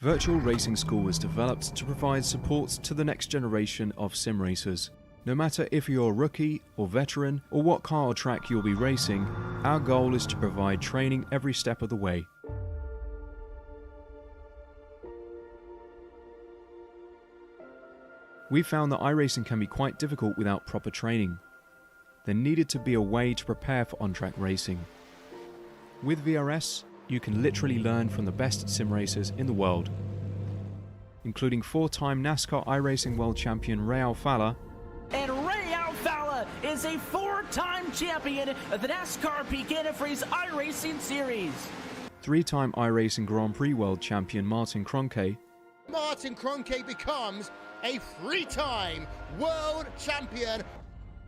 Virtual Racing School was developed to provide support to the next generation of sim racers. No matter if you're a rookie or veteran or what car or track you'll be racing, our goal is to provide training every step of the way. We found that iRacing can be quite difficult without proper training. There needed to be a way to prepare for on-track racing. With VRS, you can literally learn from the best sim racers in the world, including 4-time NASCAR iRacing World Champion Ray Alfala. And Ray Alfala is a 4-time champion of the NASCAR Peak Antifreeze iRacing Series. 3-time iRacing Grand Prix World Champion Martin Kroenke. Martin Kroenke becomes a 3-time world champion.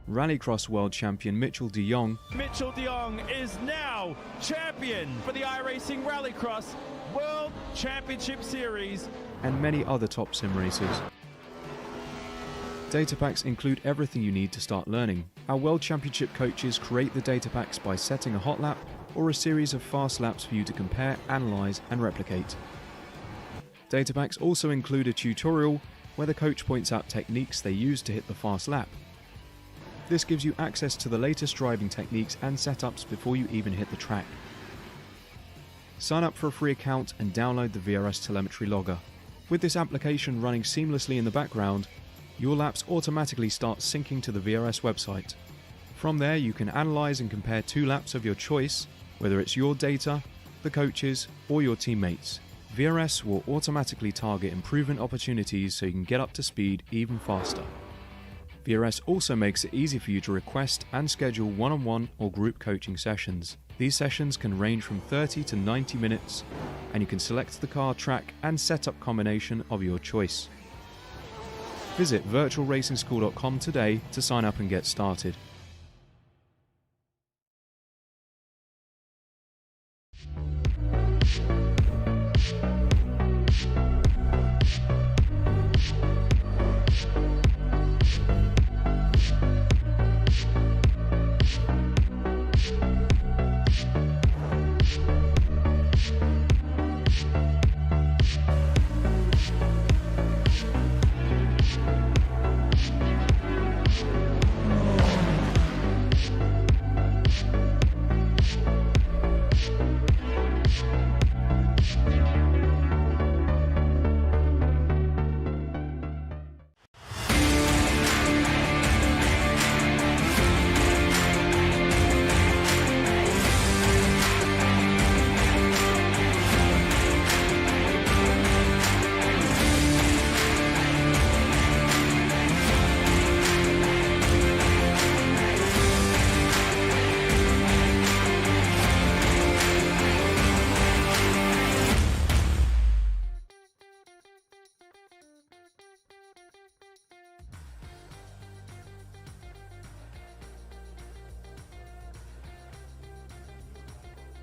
Rallycross World Champion Mitchell de Jong. Mitchell de Jong is now champion for the iRacing Rallycross World Championship Series. And many other top sim racers. Data packs include everything you need to start learning. Our World Championship coaches create the data packs by setting a hot lap or a series of fast laps for you to compare, analyze, and replicate. Data packs also include a tutorial where the coach points out techniques they use to hit the fast lap. This gives you access to the latest driving techniques and setups before you even hit the track. Sign up for a free account and download the VRS telemetry logger. With this application running seamlessly in the background, your laps automatically start syncing to the VRS website. From there, you can analyze and compare 2 laps of your choice, whether it's your data, the coaches, or your teammates. VRS will automatically target improvement opportunities so you can get up to speed even faster. VRS also makes it easy for you to request and schedule one-on-one or group coaching sessions. These sessions can range from 30 to 90 minutes, and you can select the car, track, and setup combination of your choice. Visit virtualracingschool.com today to sign up and get started.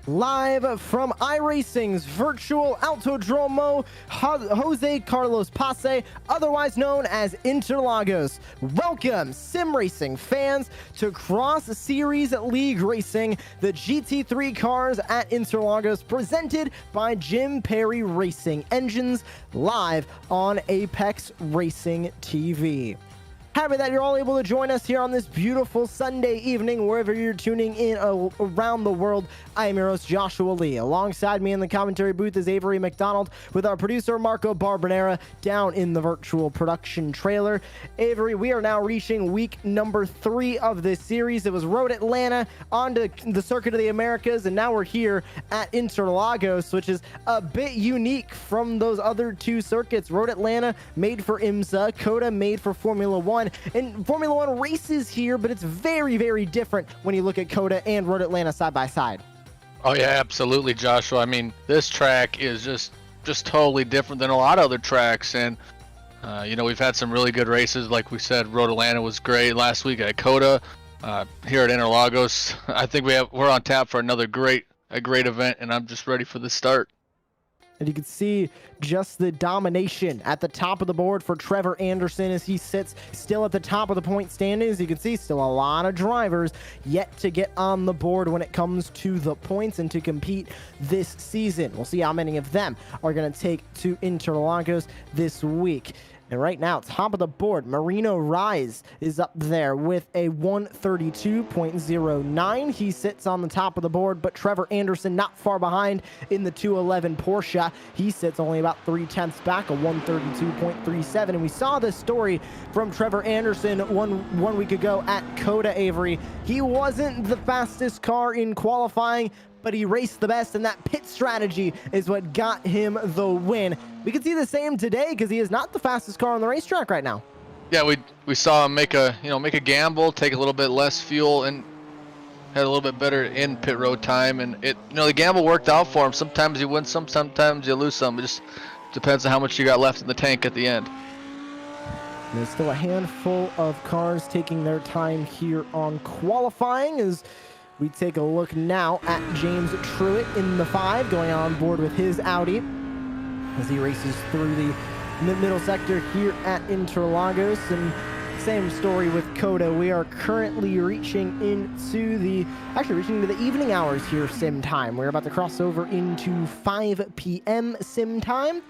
Live from iRacing's virtual Autodromo Jose Carlos Pace, otherwise known as Interlagos. Welcome, sim racing fans, to Cross Series League Racing, the GT3 cars at Interlagos, presented by Jim Perry Racing Engines, live on Apex Racing TV. Happy that you're all able to join us here on this beautiful Sunday evening, wherever you're tuning in around the world. I am your host, Joshua Lee. Alongside me in the commentary booth is Avery McDonald, with our producer, Marco Barbonera, down in the virtual production trailer. Avery, we are now reaching week number 3 of this series. It was Road Atlanta, onto the Circuit of the Americas, and now we're here at Interlagos, which is a bit unique from those other 2 circuits. Road Atlanta made for IMSA, COTA made for Formula 1, and Formula 1 races here, but it's very, very different when you look at COTA and Road Atlanta side by side. Oh yeah, absolutely, Joshua. I mean, this track is just totally different than a lot of other tracks, and you know, we've had some really good races. Like we said, Road Atlanta was great last week at COTA. Here at Interlagos, I think we're on tap for another great event, and I'm just ready for the start. And you can see just the domination at the top of the board for Trevor Anderson as he sits still at the top of the point standings. You can see still a lot of drivers yet to get on the board when it comes to the points and to compete this season. We'll see how many of them are going to take to Interlagos this week. And right now, top of the board, Marino Rise is up there with a 132.09. He sits on the top of the board, but Trevor Anderson not far behind in the 211 Porsche. He sits only about 3/10 back, a 132.37. And we saw this story from Trevor Anderson one week ago at Coda, Avery. He wasn't the fastest car in qualifying, but he raced the best, and that pit strategy is what got him the win. We can see the same today because he is not the fastest car on the racetrack right now. Yeah, we saw him make a gamble, take a little bit less fuel, and had a little bit better in pit road time. And the gamble worked out for him. Sometimes you win some, sometimes you lose some. It just depends on how much you got left in the tank at the end. There's still a handful of cars taking their time here on qualifying as we take a look now at James Truitt in the 5, going on board with his Audi as he races through the middle sector here at Interlagos. And same story with Coda. We are currently reaching into the evening hours here sim time. We're about to cross over into 5 p.m. sim time.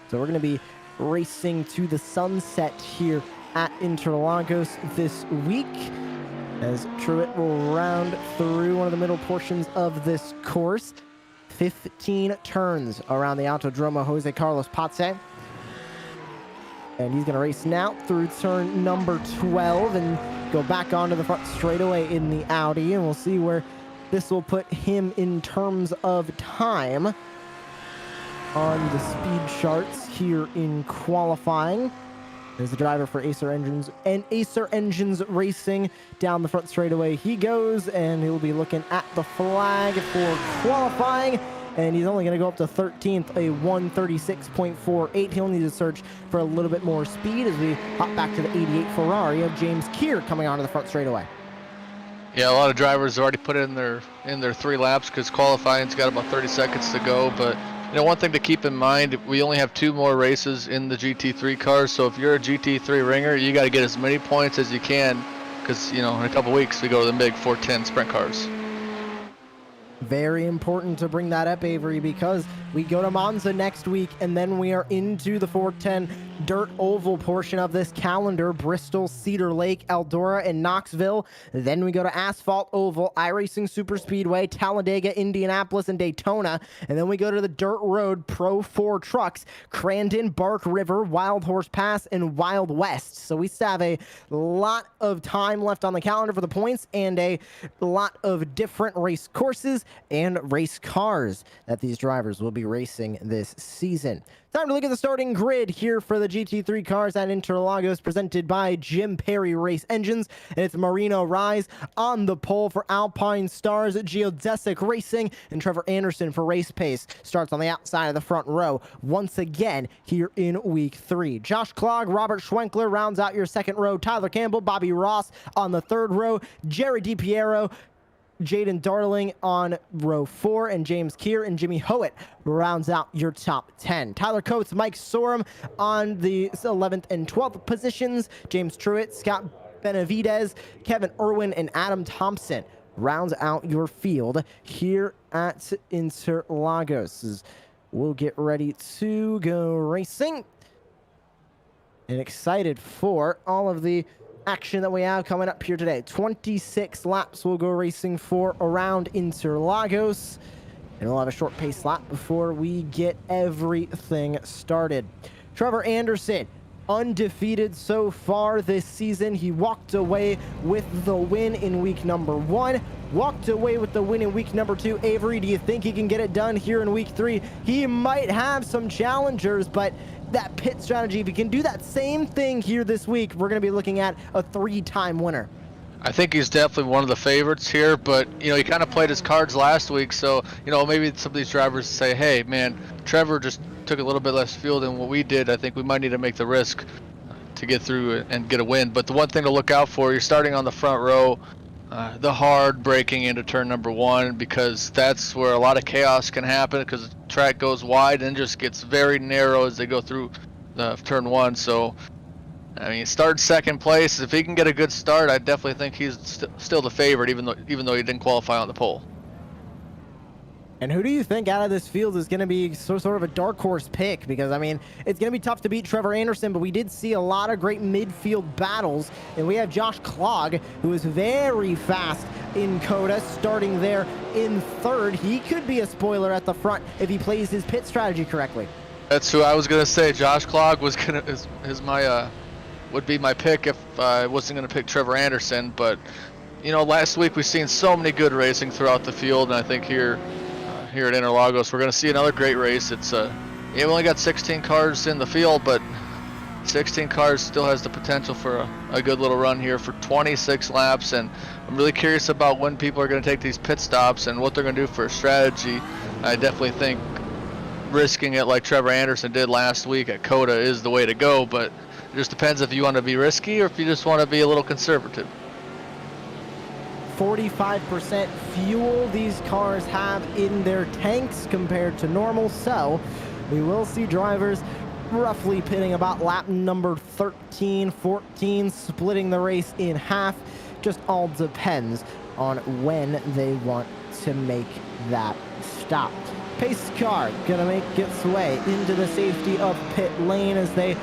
So we're going to be racing to the sunset here at Interlagos this week, as Truitt will round through one of the middle portions of this course. 15 turns around the Autodromo Jose Carlos Pace. And he's going to race now through turn number 12 and go back onto the front straightaway in the Audi. And we'll see where this will put him in terms of time on the speed charts here in qualifying. There's the driver for Acer Engines Racing down the front straightaway. He goes, and he'll be looking at the flag for qualifying. And he's only going to go up to 13th, a 136.48. He'll need to search for a little bit more speed as we hop back to the 88 Ferrari of James Keir coming onto the front straightaway. Yeah, a lot of drivers already put in their 3 laps because qualifying's got about 30 seconds to go. But one thing to keep in mind, we only have 2 more races in the GT3 cars, so if you're a GT3 ringer, you got to get as many points as you can, because in a couple weeks we go to the big 410 sprint cars. Very important to bring that up, Avery, because we go to Monza next week, and then we are into the 410 dirt oval portion of this calendar: Bristol, Cedar Lake, Eldora, and Knoxville. Then we go to asphalt oval, iRacing Super Speedway, Talladega, Indianapolis, and Daytona. And then we go to the dirt road Pro 4 trucks: Crandon, Bark River, Wild Horse Pass, and Wild West. So we still have a lot of time left on the calendar for the points, and a lot of different race courses and race cars that these drivers will be racing this season. Time to look at the starting grid here for the GT3 cars at Interlagos, presented by Jim Perry Race Engines. And it's Marino Rise on the pole for Alpine Stars, Geodesic Racing, and Trevor Anderson for Race Pace. Starts on the outside of the front row once again here in week 3. Josh Klog, Robert Schwenkler rounds out your second row. Tyler Campbell, Bobby Ross on the third row. Jerry DiPiero, Jaden Darling on row 4, and James Keir and Jimmy Howitt rounds out your top 10. Tyler Coates, Mike Sorum on the 11th and 12th positions. James Truitt, Scott Benavidez, Kevin Irwin, and Adam Thompson rounds out your field here at Interlagos. We'll get ready to go racing, and excited for all of the action that we have coming up here today. 26 laps we'll go racing for around Interlagos, and we'll have a short pace lap before we get everything started. Trevor Anderson, undefeated so far this season. He walked away with the win in week number 1, walked away with the win in week number 2. Avery, do you think he can get it done here in week 3? He might have some challengers, but that pit strategy, if he can do that same thing here this week, we're going to be looking at a 3-time winner. I think he's definitely one of the favorites here, but he kind of played his cards last week, so maybe some of these drivers say, hey man, Trevor just took a little bit less fuel than what we did. I think we might need to make the risk to get through and get a win. But the one thing to look out for, you're starting on the front row. the hard braking into turn number 1, because that's where a lot of chaos can happen, because the track goes wide and just gets very narrow as they go through turn 1. So I mean, start second place. If he can get a good start, I definitely think he's still the favorite, even though he didn't qualify on the pole. And who do you think out of this field is going to be sort of a dark horse pick? Because, I mean, it's going to be tough to beat Trevor Anderson, but we did see a lot of great midfield battles. And we have Josh Klog, who is very fast in COTA, starting there in third. He could be a spoiler at the front if he plays his pit strategy correctly. That's who I was going to say. Josh Klog was would be my pick if I wasn't going to pick Trevor Anderson. But, you know, last week we've seen so many good racing throughout the field, and I think here at Interlagos we're going to see another great race. It's you've only got 16 cars in the field, but 16 cars still has the potential for a good little run here for 26 laps, and I'm really curious about when people are going to take these pit stops and what they're going to do for a strategy. I definitely think risking it like Trevor Anderson did last week at COTA is the way to go, but it just depends if you want to be risky or if you just want to be a little conservative. 45% fuel these cars have in their tanks compared to normal, so we will see drivers roughly pitting about lap number 13, 14, splitting the race in half. Just all depends on when they want to make that stop. Pace car gonna make its way into the safety of pit lane as they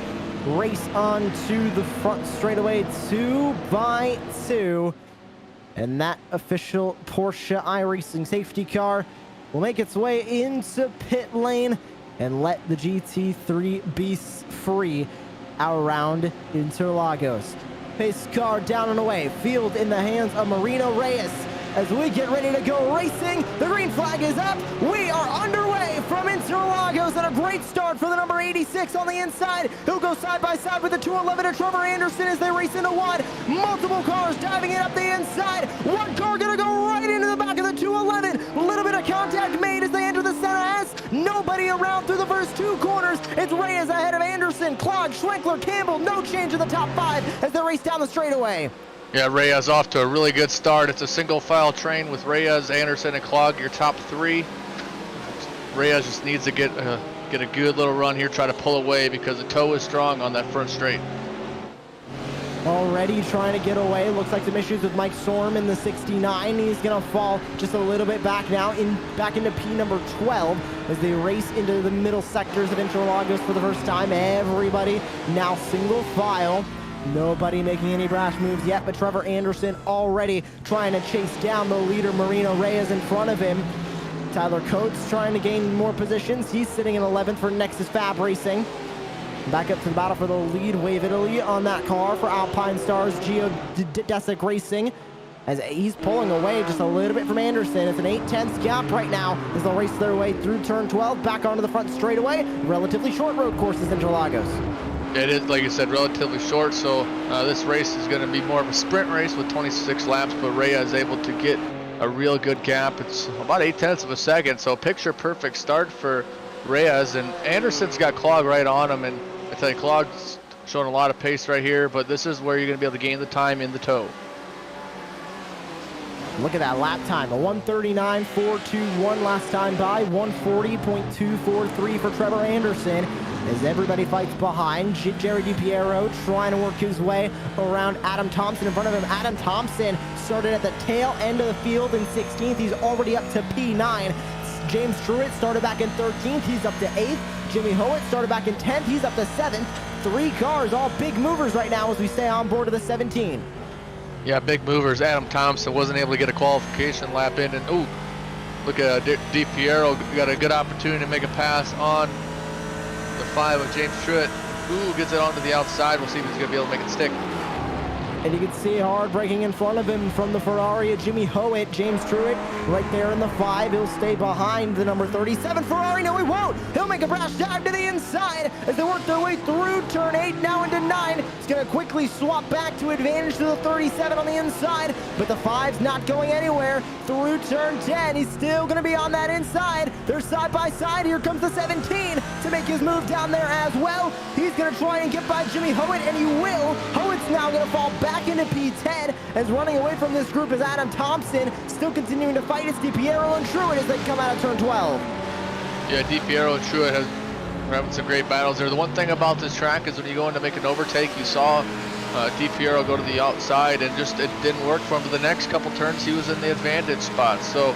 race on to the front straightaway 2 by 2. And that official Porsche iRacing safety car will make its way into pit lane and let the GT3 beasts free around Interlagos. Pace car down and away. Field in the hands of Marino Reyes. As we get ready to go racing, the green flag is up. We are underway from Interlagos, and a great start for the number 86 on the inside. He'll go side by side with the 211 and Trevor Anderson as they race into one. Multiple cars diving it up the inside. One car gonna go right into the back of the 211. A little bit of contact made as they enter the center S. Nobody around through the first 2 corners. It's Reyes ahead of Anderson, Klog, Schwenkler, Campbell. No change in the top 5 as they race down the straightaway. Yeah, Reyes off to a really good start. It's a single file train with Reyes, Anderson, and Klog, your top 3. Reyes just needs to get a good little run here, try to pull away because the toe is strong on that front straight. Already trying to get away. Looks like some issues with Mike Storm in the 69. He's going to fall just a little bit back now, back into P number 12 as they race into the middle sectors of Interlagos for the first time. Everybody now single file. Nobody making any brash moves yet, but Trevor Anderson already trying to chase down the leader, Marino Reyes, in front of him. Tyler Coates trying to gain more positions. He's sitting in 11th for Nexus Fab Racing. Back up to the battle for the lead. Wave Italy on that car for Alpine Stars, Geodesic Racing. As he's pulling away just a little bit from Anderson. It's an 8/10 gap right now as they'll race their way through turn 12, back onto the front straightaway. Relatively short road courses in Interlagos. It is, like you said, relatively short, so this race is going to be more of a sprint race with 26 laps, but Reyes is able to get a real good gap. It's about 8/10 of a second, so picture perfect start for Reyes, and Anderson's got Klog right on him, and I tell you, Klog's showing a lot of pace right here, but this is where you're going to be able to gain the time in the toe. Look at that lap time, a 1:39.421 last time by, 1:40.243 for Trevor Anderson. As everybody fights behind, Jerry DiPiero trying to work his way around Adam Thompson in front of him. Adam Thompson started at the tail end of the field in 16th. He's already up to P9. James Truitt started back in 13th. He's up to 8th. Jimmy Howitt started back in 10th. He's up to 7th. 3 cars, all big movers right now as we stay on board of the 17. Yeah, big movers. Adam Thompson wasn't able to get a qualification lap in, and ooh, look at DiPiero got a good opportunity to make a pass on the 5 of James Truitt. Ooh, gets it onto the outside. We'll see if he's going to be able to make it stick. And you can see hard braking in front of him from the Ferrari of Jimmy Howitt. James Truitt right there in the 5. He'll stay behind the number 37 Ferrari. No, he won't. He'll make a brash dive to the inside as they work their way through turn 8, now into 9. He's going to quickly swap back to advantage to the 37 on the inside, but the 5's not going anywhere. Through turn 10, he's still going to be on that inside. They're side by side. Here comes the 17 to make his move down there as well. He's going to try and get by Jimmy Howitt, and he will. Howitt's now going to fall back back into P10 as running away from this group is Adam Thompson, still continuing to fight. It's DiPiero and Truitt as they come out of turn 12. Yeah, DiPiero and Truitt are having some great battles there. The one thing about this track is when you go in to make an overtake, you saw DiPiero go to the outside and just it didn't work for him. But the next couple turns, he was in the advantage spot. So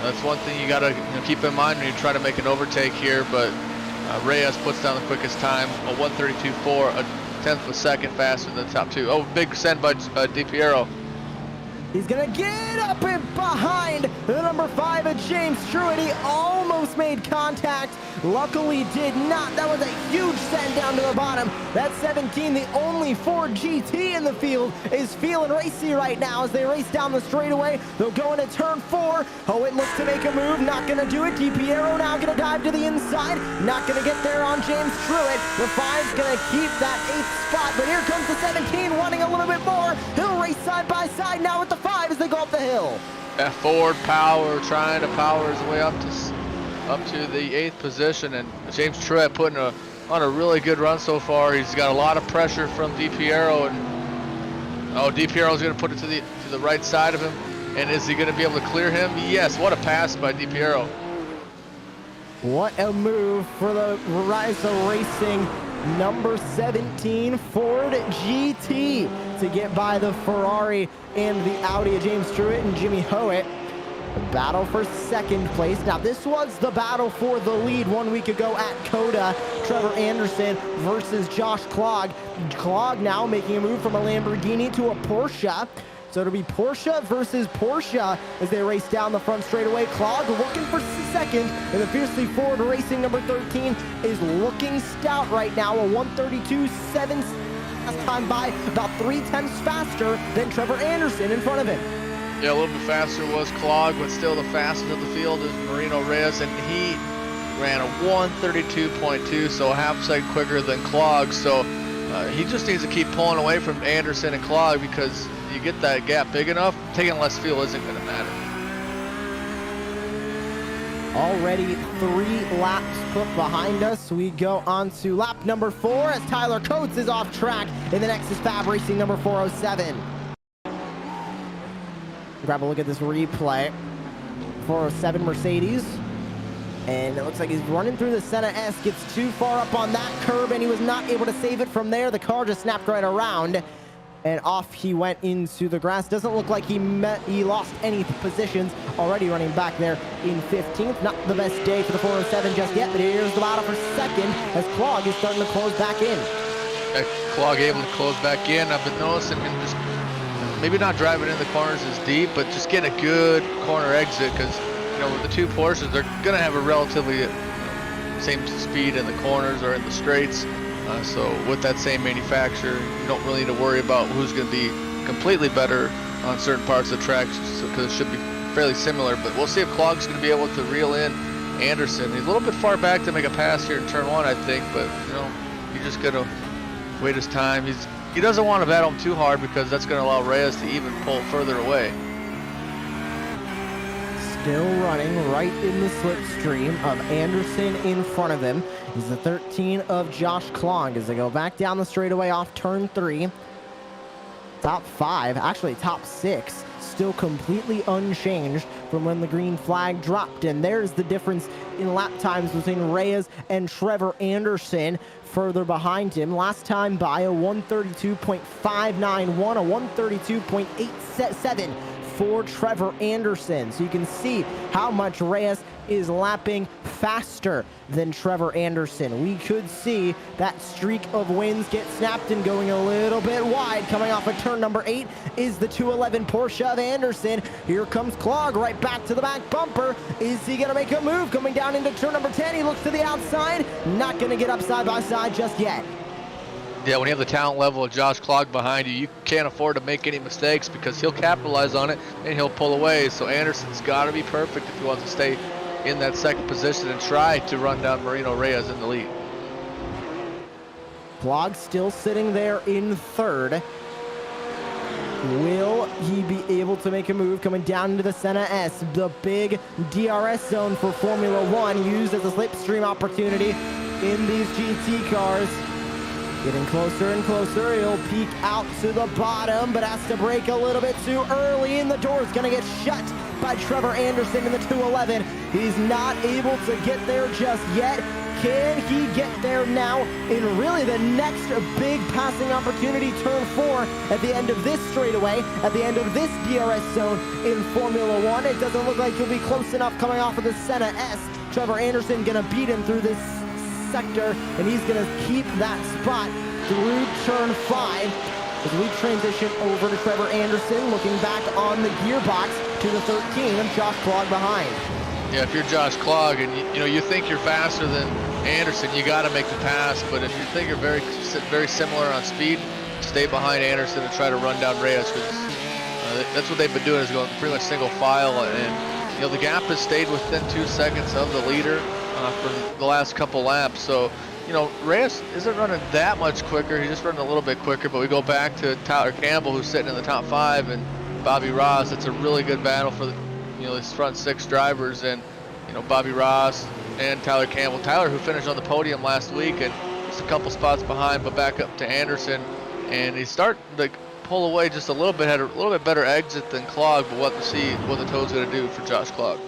that's one thing you got to keep in mind when you try to make an overtake here. But Reyes puts down the quickest time, a 1:32.4, a tenth of a second faster than the top two. Oh, big send by DiPiero. He's gonna get up and behind the number 5 of James Truitt. He almost made contact, luckily did not. That was a huge send down to the bottom. That 17, the only Ford GT in the field, is feeling racy right now as they race down the straightaway. They'll go into turn 4. Howitt looks to make a move, not gonna do it. DiPiero now gonna dive to the inside, not gonna get there on James Truitt. The 5's gonna keep that 8th spot, but here comes the 17 wanting a little bit more. He'll race side by side now with the 5 as they go up the hill. That Ford power, trying to power his way up to the 8th position, and James Truitt putting on a really good run so far. He's got a lot of pressure from DiPiero, and DiPiero's going to put it to the right side of him. And is he going to be able to clear him? Yes. What a pass by DiPiero. What a move for the Rise of Racing number 17 Ford GT to get by the Ferrari and the Audi of James Truitt and Jimmy Howitt. The battle for second place. Now this was the battle for the lead 1 week ago at COTA. Trevor Anderson versus Josh Klog. Klog now making a move from a Lamborghini to a Porsche. So it'll be Porsche versus Porsche as they race down the front straightaway. Klog looking for second, and the Fiercely Ford Racing number 13 is looking stout right now. A 1:32.7 last time by, about 3/10 faster than Trevor Anderson in front of him. Yeah, a little bit faster was Klog, but still the fastest of the field is Marino Reyes, and he ran a 1:32.2, so a half second quicker than Klog. So he just needs to keep pulling away from Anderson and Klog, because you get that gap big enough, taking less fuel isn't going to matter. Already 3 laps put behind us. We go on to lap number 4 as Tyler Coates is off track in the Nexus Fab Racing number 407. Grab a look at this replay. 407 Mercedes. And it looks like he's running through the Senna S, gets too far up on that curb, and he was not able to save it from there. The car just snapped right around, and off he went into the grass. Doesn't look like he lost any positions. Already running back there in 15th. Not the best day for the 407 just yet, but here's the battle for second as Klog is starting to close back in. Klog able to close back in. I've been noticing him just maybe not driving in the corners as deep, but just get a good corner exit, because with the 2 Porsches, they're going to have a relatively same speed in the corners or in the straights. So with that same manufacturer, you don't really need to worry about who's going to be completely better on certain parts of the track, because it should be fairly similar. But we'll see if Klog's going to be able to reel in Anderson. He's a little bit far back to make a pass here in turn 1, I think, but he's just going to wait his time. He doesn't want to battle him too hard, because that's going to allow Reyes to even pull further away. Still running right in the slipstream of Anderson in front of him. He's the 13 of Josh Klog as they go back down the straightaway off turn 3. Top 5, actually top 6, still completely unchanged from when the green flag dropped. And there's the difference in lap times between Reyes and Trevor Anderson. Further behind him, last time by a 1:32.591, a 1:32.87 for Trevor Anderson. So you can see how much Reyes is lapping faster than Trevor Anderson. We could see that streak of wins get snapped and going a little bit wide. Coming off of turn number 8 is the 211 Porsche of Anderson. Here comes Klog right back to the back bumper. Is he going to make a move? Coming down into turn number 10, he looks to the outside. Not going to get up side by side just yet. Yeah, when you have the talent level of Josh Klog behind you, you can't afford to make any mistakes, because he'll capitalize on it and he'll pull away. So Anderson's got to be perfect if he wants to stay in that second position and try to run down Marino Reyes in the lead. Klog still sitting there in third. Will he be able to make a move coming down into the Senna S? The big DRS zone for Formula One, used as a slipstream opportunity in these GT cars. Getting closer and closer. He'll peek out to the bottom, but has to brake a little bit too early, and the door is going to get shut by Trevor Anderson in the 211. He's not able to get there just yet. Can he get there now in really the next big passing opportunity, turn 4, at the end of this straightaway, at the end of this DRS zone in Formula 1? It doesn't look like he'll be close enough coming off of the Senna S. Trevor Anderson going to beat him through this sector, and he's going to keep that spot through turn 5 as we transition over to Trevor Anderson, looking back on the gearbox to the 13 and Josh Clog behind. Yeah, if you're Josh Clog and you think you're faster than Anderson, you got to make the pass. But if you think you're very similar on speed, stay behind Anderson and try to run down Reyes, because that's what they've been doing, is going pretty much single file. And the gap has stayed within 2 seconds of the leader for the last couple laps. So Reyes isn't running that much quicker. He's just running a little bit quicker. But we go back to Tyler Campbell, who's sitting in the top 5, and Bobby Ross. It's a really good battle for these front 6 drivers, and Bobby Ross and Tyler Campbell. Tyler, who finished on the podium last week and just a couple spots behind, but back up to Anderson, and he's starting to pull away just a little bit. Had a little bit better exit than Clog, but we'll have to see what the toe's going to do for Josh Clog.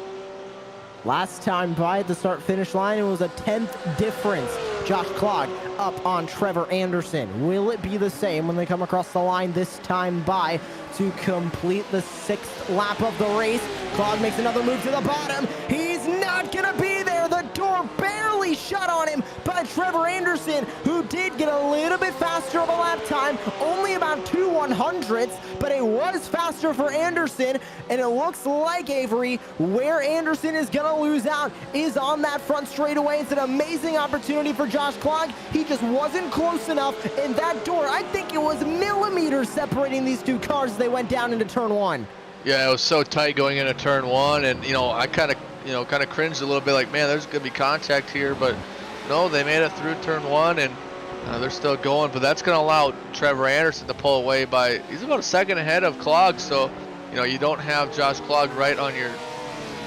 Last time by the start-finish line, it was a 10th difference. Josh Clog up on Trevor Anderson. Will it be the same when they come across the line this time by to complete the 6th lap of the race? Clog makes another move to the bottom. He's not going to be there. The door barely shut on him by Trevor Anderson, who did get a little bit faster of a lap time, only about 2 100ths, but it was faster for Anderson, and it looks like, Avery, where Anderson is going to lose out is on that front straightaway. It's an amazing opportunity for Josh Clog. He just wasn't close enough, and that door, I think it was millimeters separating these 2 cars as they went down into turn 1. Yeah, it was so tight going into turn 1, and I kind of cringed a little bit, like, man, there's going to be contact here, but no, they made it through turn 1, and they're still going. But that's going to allow Trevor Anderson to pull away by, he's about a second ahead of Clog, so you don't have Josh Clog right on your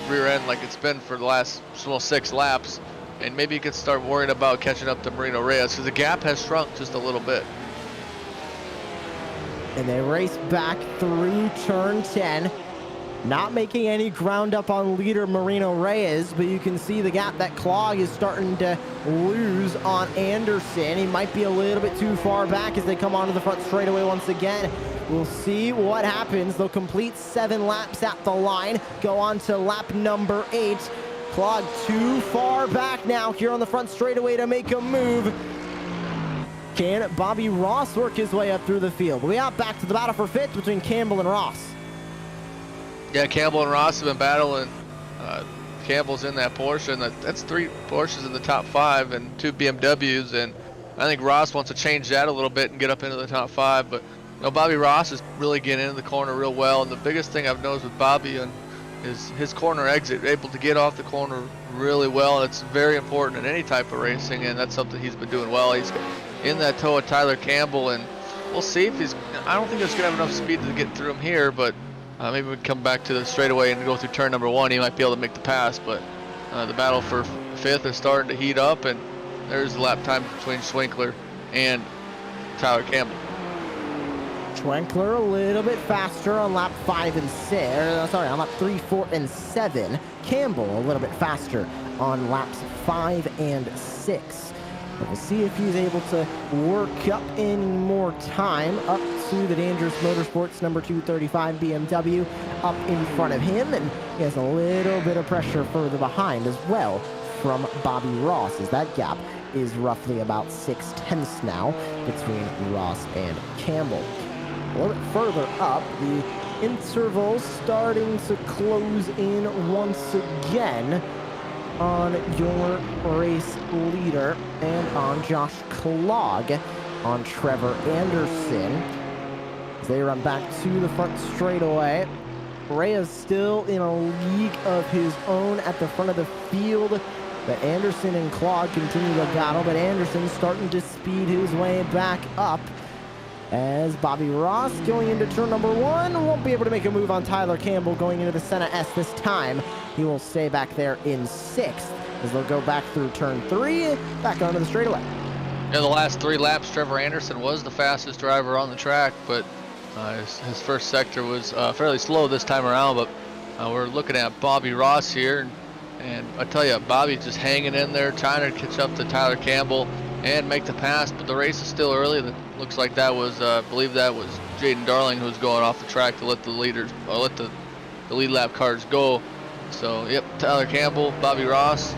rear end like it's been for the last 6 laps, and maybe you can start worrying about catching up to Marino Reyes, because the gap has shrunk just a little bit. And they race back through turn 10, not making any ground up on leader Marino Reyes, but you can see the gap that Clog is starting to lose on Anderson. He might be a little bit too far back as they come onto the front straightaway once again. We'll see what happens. They'll complete 7 laps at the line, go on to lap number 8. Clog too far back now here on the front straightaway to make a move. Can Bobby Ross work his way up through the field? We out back to the battle for 5th between Campbell and Ross. Yeah, Campbell and Ross have been battling. Campbell's in that Porsche, and that's 3 Porsches in the top 5 and 2 BMWs, and I think Ross wants to change that a little bit and get up into the top 5. But Bobby Ross is really getting into the corner real well, and the biggest thing I've noticed with Bobby is his corner exit, able to get off the corner really well, and it's very important in any type of racing, and that's something he's been doing well. He's in that toe of Tyler Campbell, and we'll see if I don't think he's going to have enough speed to get through him here, but maybe we can come back to the straightaway and go through turn number 1. He might be able to make the pass, but the battle for 5th is starting to heat up, and there's the lap time between Schwinkler and Tyler Campbell. Schwinkler a little bit faster on lap 5 and 6. On lap 3, 4, and 7. Campbell a little bit faster on laps 5 and 6. We'll see if he's able to work up any more time up to the Dangerous Motorsports number 235 BMW up in front of him, and he has a little bit of pressure further behind as well from Bobby Ross, as that gap is roughly about 6/10 now between Ross and Campbell. A little bit further up, the intervals starting to close in once again on your race leader and on Josh Clog, on Trevor Anderson. As they run back to the front straightaway. Reyes still in a league of his own at the front of the field. But Anderson and Clog continue to battle, but Anderson's starting to speed his way back up. As Bobby Ross going into turn number 1 won't be able to make a move on Tyler Campbell going into the Senna S this time. He will stay back there in 6th as they'll go back through turn 3, back onto the straightaway. Yeah, the last 3 laps, Trevor Anderson was the fastest driver on the track, but his first sector was fairly slow this time around. But we're looking at Bobby Ross here, and I tell you, Bobby's just hanging in there, trying to catch up to Tyler Campbell and make the pass. But the race is still early. It looks like that was, I believe that was Jaden Darling who was going off the track to let the leaders, or let the lead lap cars go. So, yep, Tyler Campbell, Bobby Ross,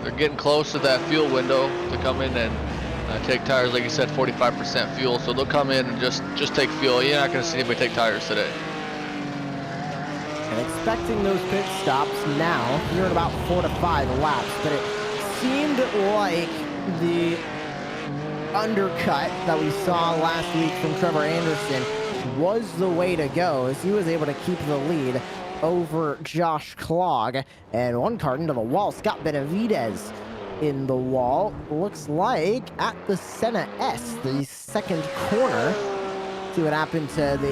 they're getting close to that fuel window to come in and take tires. Like you said, 45% fuel, so they'll come in and just take fuel. You're not going to see anybody take tires today. And expecting those pit stops now, here in about 4 to 5 laps, but it seemed like the undercut that we saw last week from Trevor Anderson was the way to go, as he was able to keep the lead over Josh Clogg. And one car into the wall, Scott Benavidez in the wall, looks like at the Senna S, the second corner. See what happened to the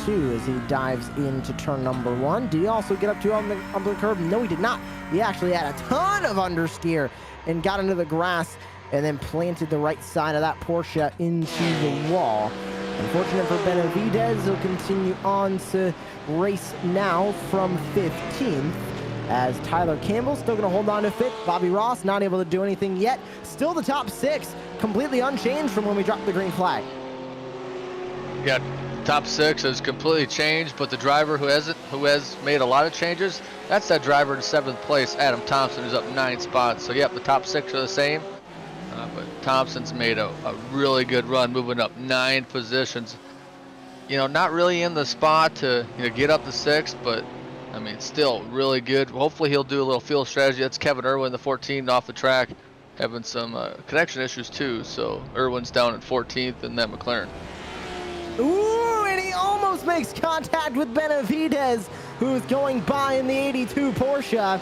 82 as he dives into turn number 1. Did he also get up to on the curb? No, he did not. He actually had a ton of understeer and got into the grass and then planted the right side of that Porsche into the wall. Unfortunate for Benavidez, he'll continue on to race now from 15th, as Tyler Campbell still going to hold on to 5th. Bobby Ross not able to do anything yet. Still the top 6, completely unchanged from when we dropped the green flag. Yeah, top 6 has completely changed, but the driver who has made a lot of changes, that's that driver in 7th place, Adam Thompson, who's up 9 spots. So yep, the top 6 are the same, but Thompson's made a really good run, moving up 9 positions. You know, not really in the spot to get up to 6th, but I mean, still really good. Hopefully he'll do a little field strategy. That's Kevin Irwin, the 14 off the track, having some connection issues too. So Irwin's down at 14th, and then McLaren. Ooh, and he almost makes contact with Benavidez, who's going by in the 82 Porsche.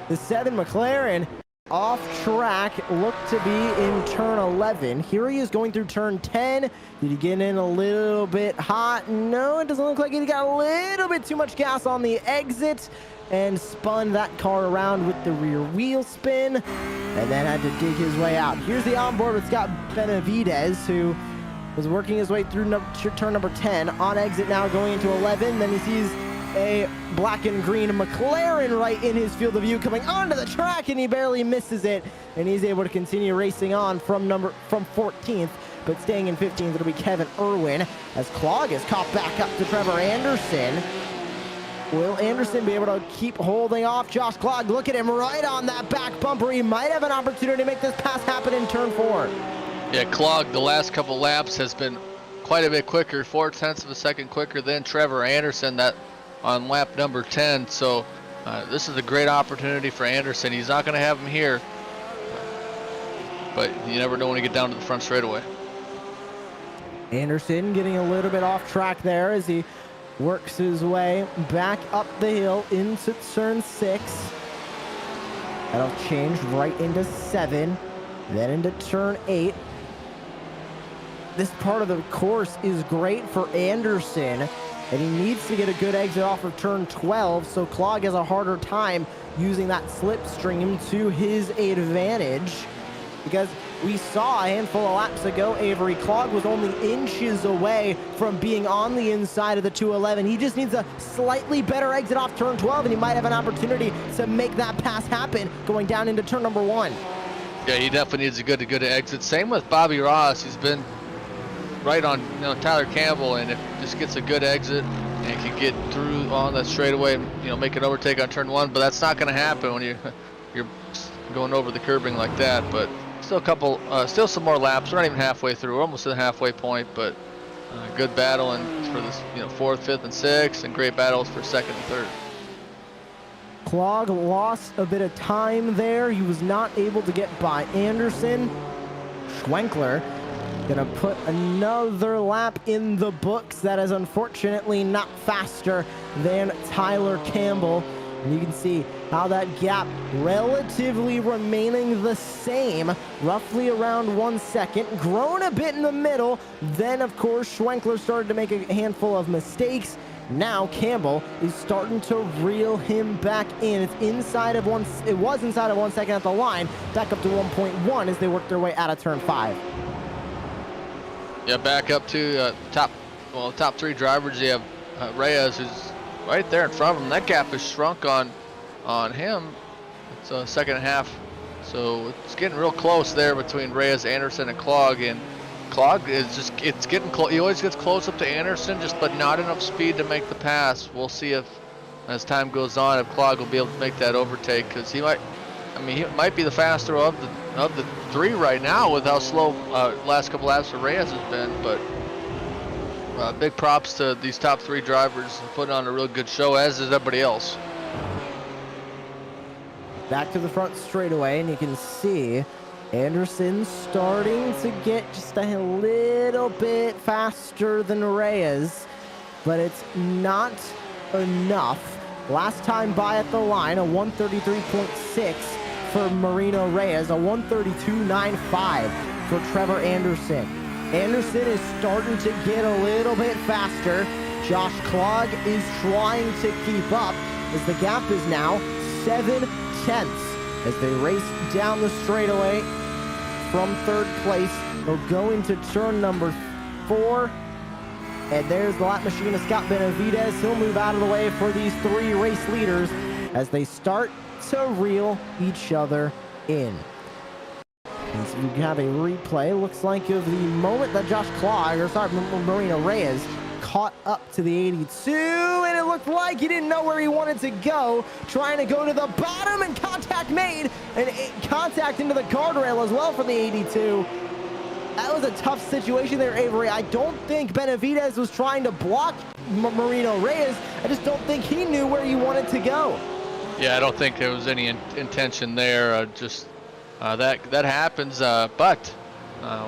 The 7 McLaren off track, looked to be in turn 11. Here he is going through turn 10. Did he get in a little bit hot? No, it doesn't look like he got a little bit too much gas on the exit and spun that car around with the rear wheel spin and then had to dig his way out. Here's the onboard with Scott Benavidez, who was working his way through turn number 10 on exit now, going into 11. Then he sees a black and green McLaren right in his field of view coming onto the track, and he barely misses it, and he's able to continue racing on from 14th, but staying in 15th. It'll be Kevin Irwin as Clogg is caught back up to Trevor Anderson. Will Anderson be able to keep holding off Josh Clogg? Look at him right on that back bumper. He might have an opportunity to make this pass happen in turn 4. Yeah, Clogg the last couple laps has been quite a bit quicker, 0.4 of a second quicker than Trevor Anderson that on lap number 10. So this is a great opportunity for Anderson. He's not going to have him here, but you never know when you get down to the front straightaway. Anderson getting a little bit off track there as he works his way back up the hill into turn 6. That'll change right into 7, then into turn 8. This part of the course is great for Anderson, and he needs to get a good exit off of turn 12, so Clogg has a harder time using that slipstream to his advantage, because we saw a handful of laps ago, Avery, Clogg was only inches away from being on the inside of the 211. He just needs a slightly better exit off turn 12, and he might have an opportunity to make that pass happen going down into turn number 1. Yeah, he definitely needs a good exit. Same with Bobby Ross. He's been right on Tyler Campbell, and if he just gets a good exit and can get through on that straightaway and make an overtake on turn 1, but that's not going to happen when you're going over the curbing like that. But still some more laps. We're not even halfway through. We're almost to the halfway point, but good battle and for this 4th, 5th, and 6th, and great battles for 2nd and 3rd. Clogg lost a bit of time there. He was not able to get by Anderson. Schwenkler gonna put another lap in the books. That is unfortunately not faster than Tyler Campbell. And you can see how that gap relatively remaining the same, roughly around 1 second, grown a bit in the middle. Then of course Schwenkler started to make a handful of mistakes Now Campbell is starting to reel him back in. It was inside of 1 second at the line, back up to 1.1 as they work their way out of turn 5. Yeah, back up to top 3 drivers. You have Reyes, who's right there in front of him. That gap has shrunk on him. It's a second and a half, so it's getting real close there between Reyes, Anderson, and Clog. And Clog is it's getting close. He always gets close up to Anderson, but not enough speed to make the pass. We'll see if, as time goes on, if Clog will be able to make that overtake, because he might be the faster of the 3 right now with how slow last couple laps for Reyes has been. But big props to these top 3 drivers putting on a real good show, as is everybody else. Back to the front straightaway, and you can see Anderson starting to get just a little bit faster than Reyes, but it's not enough. Last time by at the line, a 133.6 for Marino Reyes, a 132.95 for Trevor Anderson. Anderson is starting to get a little bit faster. Josh Clog is trying to keep up as the gap is now 7 tenths as they race down the straightaway from 3rd place. They'll go into turn number 4. And there's the lap machine of Scott Benavidez. He'll move out of the way for these 3 race leaders as they start to reel each other in. And so we have a replay, looks like, of the moment that Marino Reyes caught up to the 82, and it looked like he didn't know where he wanted to go, trying to go to the bottom, and contact made, and contact into the guardrail as well for the 82. That was a tough situation there, Avery. I don't think Benavidez was trying to block Marino Reyes. I just don't think he knew where he wanted to go. Yeah, I don't think there was any intention there. That happens, but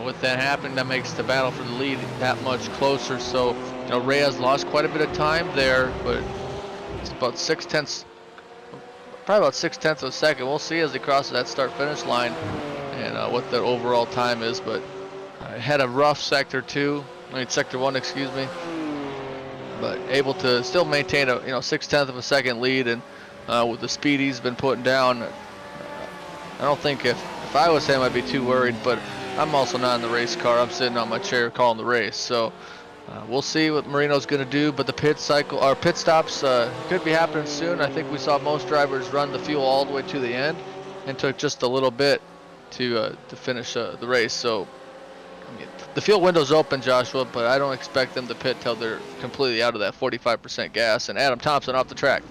with that happening, that makes the battle for the lead that much closer. So, Reyes lost quite a bit of time there, but it's about 6 tenths, probably about 6 tenths of a second. We'll see as he crosses that start-finish line and what the overall time is. But had a rough sector 1, excuse me, but able to still maintain a 6/10 of a second lead, and with the speed he's been putting down, I don't think if I was him I'd be too worried. But I'm also not in the race car. I'm sitting on my chair calling the race, so we'll see what Marino's going to do. But the pit stops could be happening soon. I think we saw most drivers run the fuel all the way to the end, and took just a little bit to finish the race. So the fuel window's open, Joshua, but I don't expect them to pit till they're completely out of that 45% gas. And Adam Thompson off the track.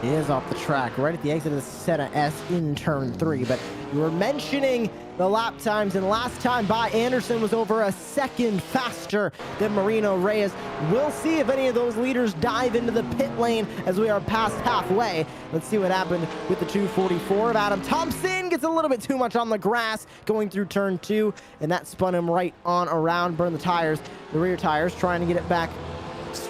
He is off the track right at the exit of the Senna S in turn 3. But you were mentioning the lap times, and last time by, Anderson was over a second faster than Marino Reyes. We'll see if any of those leaders dive into the pit lane as we are past halfway. Let's see what happened with the 244 of Adam Thompson. Gets a little bit too much on the grass going through turn 2, and that spun him right on around, burned the tires, the rear tires, trying to get it back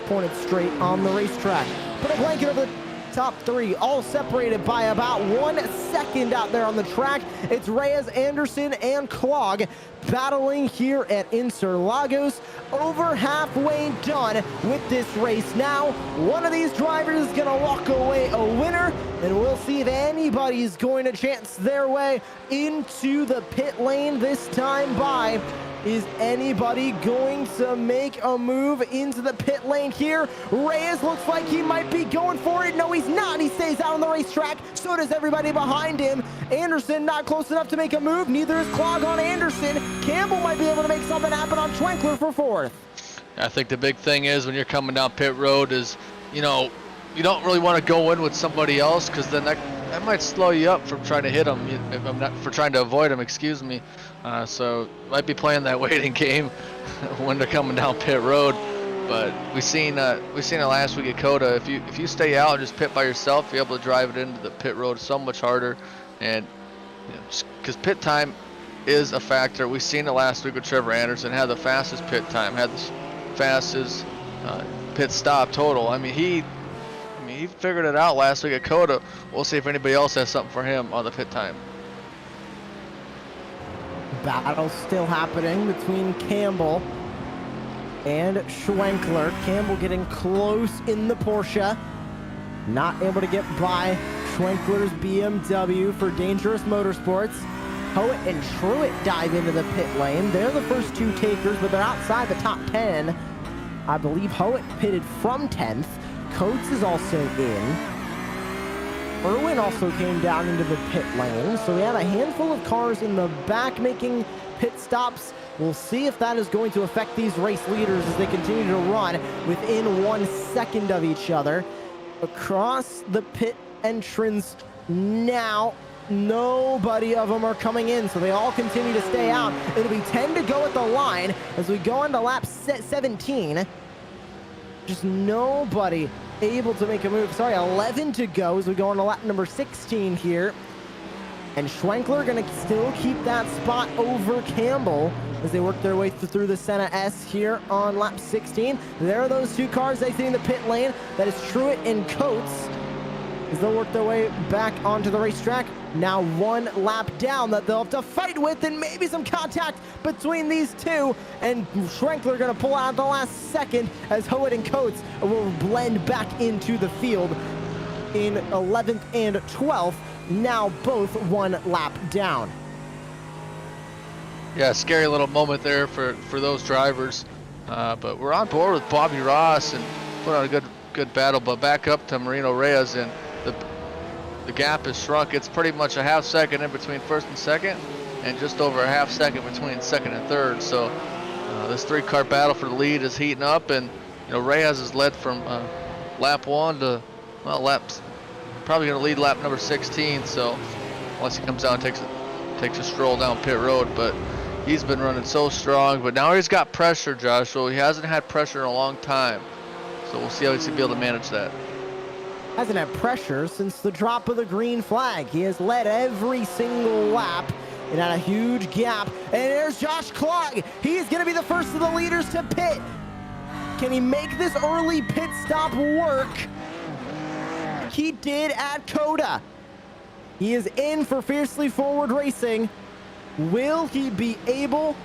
pointed straight on the racetrack. Put a blanket over the top 3, all separated by about 1 second out there on the track. It's Reyes, Anderson, and Clog battling here at Interlagos. Over halfway done with this race now. One of these drivers is going to walk away a winner, and we'll see if anybody's going to chance their way into the pit lane this time by. Is anybody going to make a move into the pit lane here? Reyes looks like he might be going for it. No, he's not. He stays out on the racetrack. So does everybody behind him. Anderson not close enough to make a move. Neither is Clog on Anderson. Campbell might be able to make something happen on Schwenkler for 4th. I think the big thing is when you're coming down pit road is, you don't really want to go in with somebody else, because then that might slow you up from trying to hit them. If I'm not for trying to avoid them, excuse me. So might be playing that waiting game when they're coming down pit road. But we seen it last week at Coda. If you stay out and just pit by yourself, you're able to drive it into the pit road so much harder. And because pit time is a factor. We seen it last week with Trevor Anderson. Had the fastest pit time, had the fastest pit stop total. I mean, he figured it out last week at Coda. We'll see if anybody else has something for him on the pit time. Battle still happening between Campbell and Schwenkler. Campbell getting close in the Porsche. Not able to get by Schwenkler's BMW for Dangerous Motorsports. Howitt and Truitt dive into the pit lane. They're the first two takers, but they're outside the top 10. I believe Howitt pitted from 10th. Coates is also in. Irwin also came down into the pit lane. So we have a handful of cars in the back making pit stops. We'll see if that is going to affect these race leaders as they continue to run within 1 second of each other. Across the pit entrance now, nobody of them are coming in, so they all continue to stay out. It'll be 10 to go at the line as we go into lap 17. Just nobody able to make a move. Sorry, 11 to go as we go into lap number 16 here. And Schwenkler going to still keep that spot over Campbell as they work their way through the Senna S here on lap 16. There are those two cars exiting the pit lane. That is Truitt and Coates as they'll work their way back onto the racetrack. Now 1 lap down that they'll have to fight with, and maybe some contact between these two. And Schwenkler going to pull out at the last second as Howitt and Coates will blend back into the field in 11th and 12th. Now both 1 lap down. Yeah, scary little moment there for those drivers. But we're on board with Bobby Ross and put on a good battle. But back up to Marino Reyes, and the gap is shrunk. It's pretty much a half second in between first and second, and just over a half second between second and third. So this 3-car battle for the lead is heating up, and Reyes has led from lap 1 to laps. Probably going to lead lap number 16. So unless he comes down and takes a stroll down pit road, but he's been running so strong. But now he's got pressure, Joshua. He hasn't had pressure in a long time. So we'll see how he's going to be able to manage that. Hasn't had pressure since the drop of the green flag. He has led every single lap and had a huge gap. And there's Josh Klug. He is going to be the first of the leaders to pit. Can he make this early pit stop work? He did at Coda. He is in for Fiercely Forward Racing. Will he be able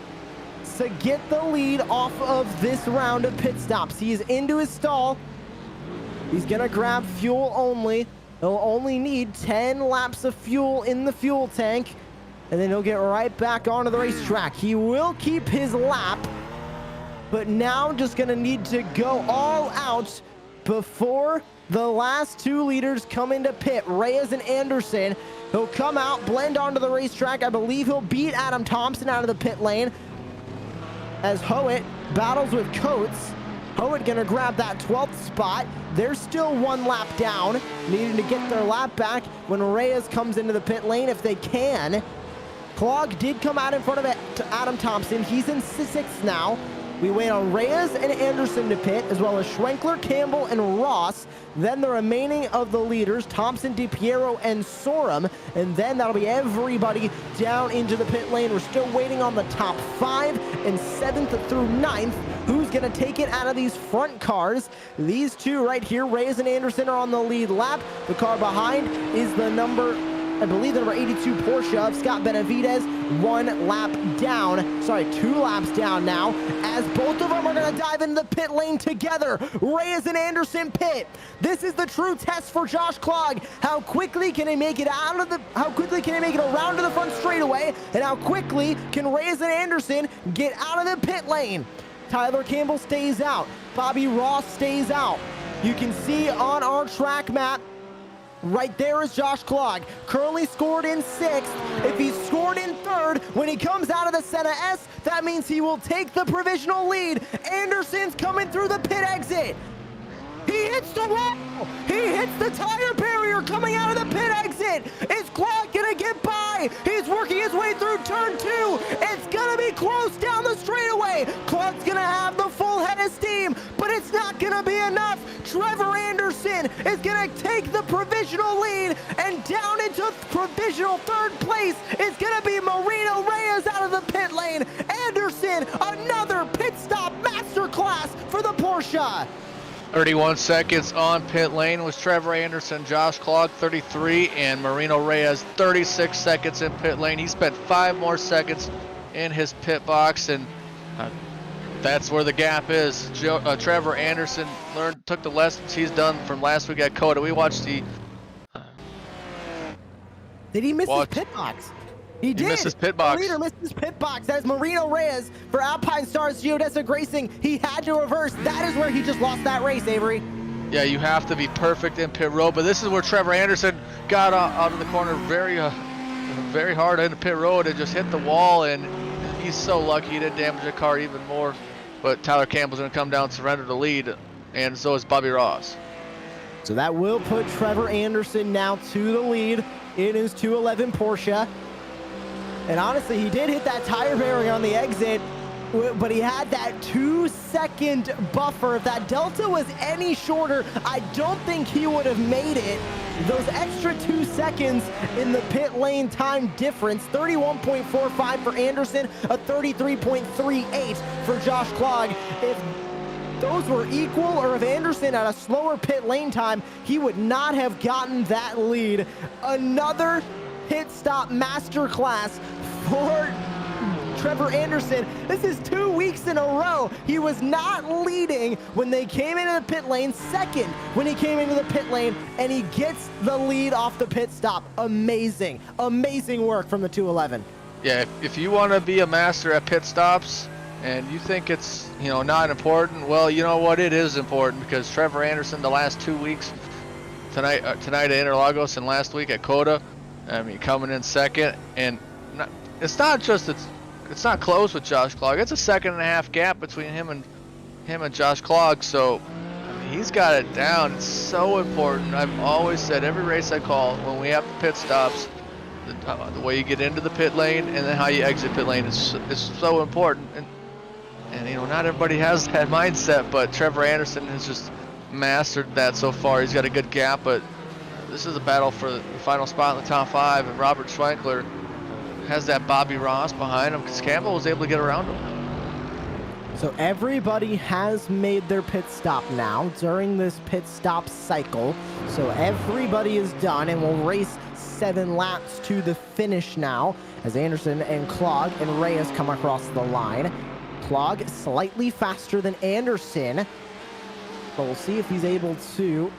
to get the lead off of this round of pit stops? He is into his stall. He's gonna grab fuel only. He'll only need 10 laps of fuel in the fuel tank, and then he'll get right back onto the racetrack. He will keep his lap, but now just gonna need to go all out before the last 2 leaders come into pit. Reyes and Anderson. He'll come out, blend onto the racetrack. I believe he'll beat Adam Thompson out of the pit lane as Howitt battles with Coates. Howitt gonna grab that 12th spot. They're still 1 lap down, needing to get their lap back when Reyes comes into the pit lane if they can. Klug did come out in front of Adam Thompson. He's in 6th now. We wait on Reyes and Anderson to pit, as well as Schwenkler, Campbell, and Ross. Then the remaining of the leaders, Thompson, DiPiero, and Sorum. And then that'll be everybody down into the pit lane. We're still waiting on the top 5 and 7th through 9th. Who's going to take it out of these front cars? These two right here, Reyes and Anderson, are on the lead lap. The car behind is the number 82 Porsche of Scott Benavidez. 1 lap down. Sorry, 2 laps down now, as both of them are going to dive into the pit lane together. Reyes and Anderson pit. This is the true test for Josh Klug. How quickly can he make it around to the front straightaway, and how quickly can Reyes and Anderson get out of the pit lane? Tyler Campbell stays out. Bobby Ross stays out. You can see on our track map, right there is Josh Klug. Currently scored in 6th. If he's scored in 3rd, when he comes out of the Senna S, that means he will take the provisional lead. Anderson's coming through the pit exit. He hits the wall. He hits the tire barrier coming out of the pit exit. Is Klug gonna get by? He's working his way through turn 2. It's gonna be close down the straightaway. Klug's gonna have the full head of steam, but it's not gonna be enough. Trevor Anderson is gonna take the provisional lead, and down into provisional 3rd place is gonna be Marino Reyes out of the pit lane. Anderson, another pit stop masterclass for the Porsche. 31 seconds on pit lane was Trevor Anderson, Josh Klug 33, and Marino Reyes 36 seconds in pit lane. He spent 5 more seconds in his pit box, and That's where the gap is. Trevor Anderson took the lessons he's done from last week at COTA. We watched the... Did he miss his pit box? He did. Missed his pit box. The leader missed his pit box. That is Marino Reyes for Alpine Stars Geodesic Racing. He had to reverse. That is where he just lost that race, Avery. Yeah, you have to be perfect in pit road, but this is where Trevor Anderson got out of the corner very hard in the pit road and just hit the wall, and he's so lucky he didn't damage the car even more. But Tyler Campbell's going to come down and surrender the lead, and so is Bobby Ross. So that will put Trevor Anderson now to the lead in his 211 Porsche. And honestly, he did hit that tire bearing on the exit, but he had that 2-second buffer. If that delta was any shorter, I don't think he would have made it. Those extra 2 seconds in the pit lane time difference, 31.45 for Anderson, a 33.38 for Josh Klog. If those were equal, or if Anderson had a slower pit lane time, he would not have gotten that lead. Another pit stop masterclass for Trevor Anderson. This is 2 weeks in a row. He was not leading when they came into the pit lane, second when he came into the pit lane, and he gets the lead off the pit stop. Amazing, amazing work from the 211. Yeah, if you want to be a master at pit stops and you think it's, not important, well, you know what, it is important, because Trevor Anderson the last 2 weeks, tonight at Interlagos and last week at COTA, I mean, coming in second, and it's not close with Josh Klog. It's a 1.5-second gap between him and Josh Klog. So I mean, he's got it down. It's so important. I've always said every race I call, when we have the pit stops, the way you get into the pit lane and then how you exit pit lane is so important. And not everybody has that mindset, but Trevor Anderson has just mastered that so far. He's got a good gap, but this is a battle for the final spot in the top 5, and Robert Schwenkler has that Bobby Ross behind him because Campbell was able to get around him. So everybody has made their pit stop now during this pit stop cycle. So everybody is done, and we'll race 7 laps to the finish now as Anderson and Klog and Reyes come across the line. Klog slightly faster than Anderson, but we'll see if he's able to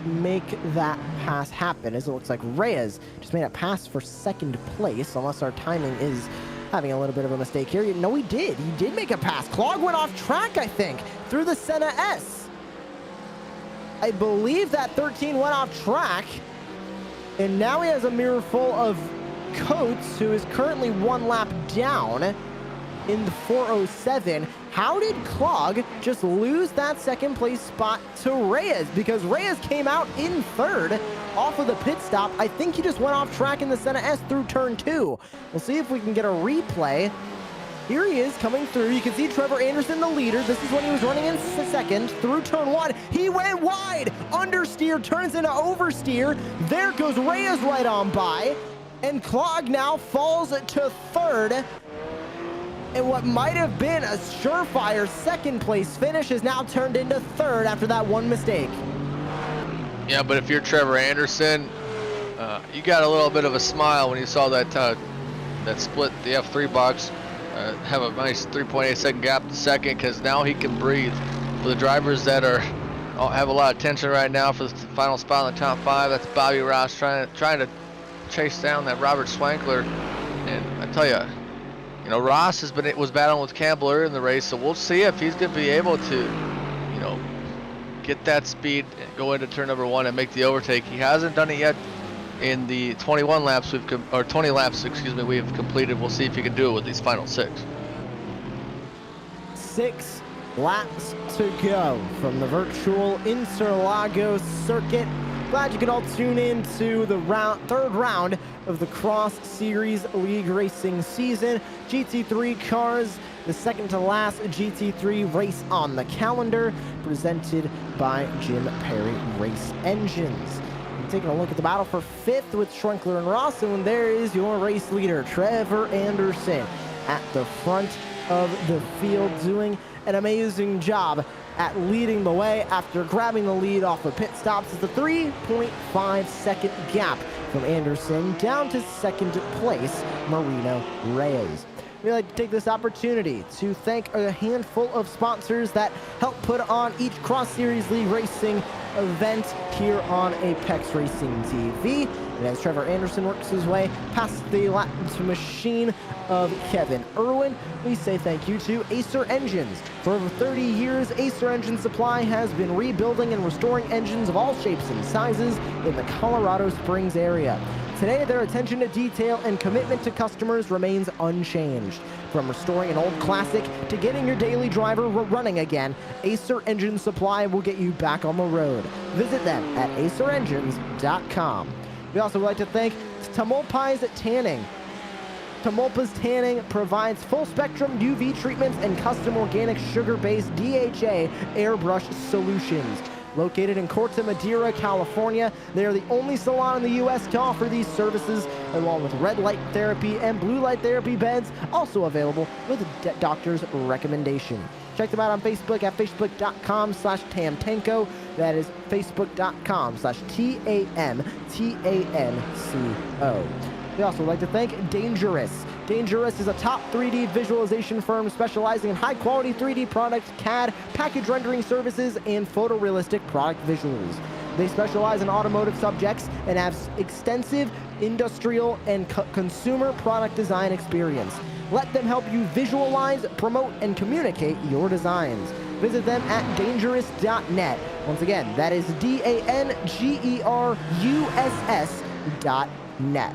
make that pass happen, as it looks like Reyes just made a pass for second place, unless our timing is having a little bit of a mistake here. No, he did make a pass. Klog went off track, I think, through the Senna S. I believe that 13 went off track, and now he has a mirror full of Coates, who is currently 1 lap down in the 407. How did Klog just lose that second place spot to Reyes? Because Reyes came out in third off of the pit stop. I think he just went off track in the Senna S through turn 2. We'll see if we can get a replay. Here he is coming through. You can see Trevor Anderson, the leader. This is when he was running in second through turn 1. He went wide. Understeer turns into oversteer. There goes Reyes right on by. And Klog now falls to third. And what might have been a surefire second place finish is now turned into third after that one mistake. Yeah, but if you're Trevor Anderson, you got a little bit of a smile when you saw that split the F3 box, have a nice 3.8 second gap to second, because now he can breathe. For the drivers that have a lot of tension right now for the final spot in the top 5, that's Bobby Ross trying to chase down that Robert Schwenkler. And I tell you, Ross was battling with Campbell earlier in the race, so we'll see if he's going to be able to, get that speed and go into turn number 1 and make the overtake. He hasn't done it yet in the 20 laps we've completed. We'll see if he can do it with these final 6. 6 laps to go from the virtual Interlagos circuit. Glad you could all tune in to the third round of the Cross Series League Racing season. GT3 cars, the second to last GT3 race on the calendar, presented by Jim Perry Race Engines. And taking a look at the battle for 5th with Schwenkler and Ross, and there is your race leader, Trevor Anderson, at the front of the field, doing an amazing job at leading the way after grabbing the lead off of pit stops. It's a 3.5 second gap from Anderson down to second place, Marino Reyes. we'd like to take this opportunity to thank a handful of sponsors that help put on each Cross Series League Racing event here on Apex Racing TV. And as Trevor Anderson works his way past the lap machine of Kevin Irwin, we say thank you to Acer Engines. For over 30 years, Acer Engine Supply has been rebuilding and restoring engines of all shapes and sizes in the Colorado Springs area. Today, their attention to detail and commitment to customers remains unchanged. From restoring an old classic to getting your daily driver running again, Acer Engine Supply will get you back on the road. Visit them at acerengines.com. We also would like to thank Tamalpais Tanning. Tamalpais Tanning provides full-spectrum UV treatments and custom organic sugar-based DHA airbrush solutions. Located in Corte Madera, California, they are the only salon in the U.S. to offer these services, along with red light therapy and blue light therapy beds, also available with a doctor's recommendation. Check them out on Facebook at facebook.com/Tamtanco. That is facebook.com/TAMTANCO. We also would like to thank Dangerous. Dangerous is a top 3D visualization firm specializing in high-quality 3D products, CAD, package rendering services, and photorealistic product visuals. They specialize in automotive subjects and have extensive industrial and consumer product design experience. Let them help you visualize, promote, and communicate your designs. Visit them at dangerous.net. Once again, that is DANGERUSS.net.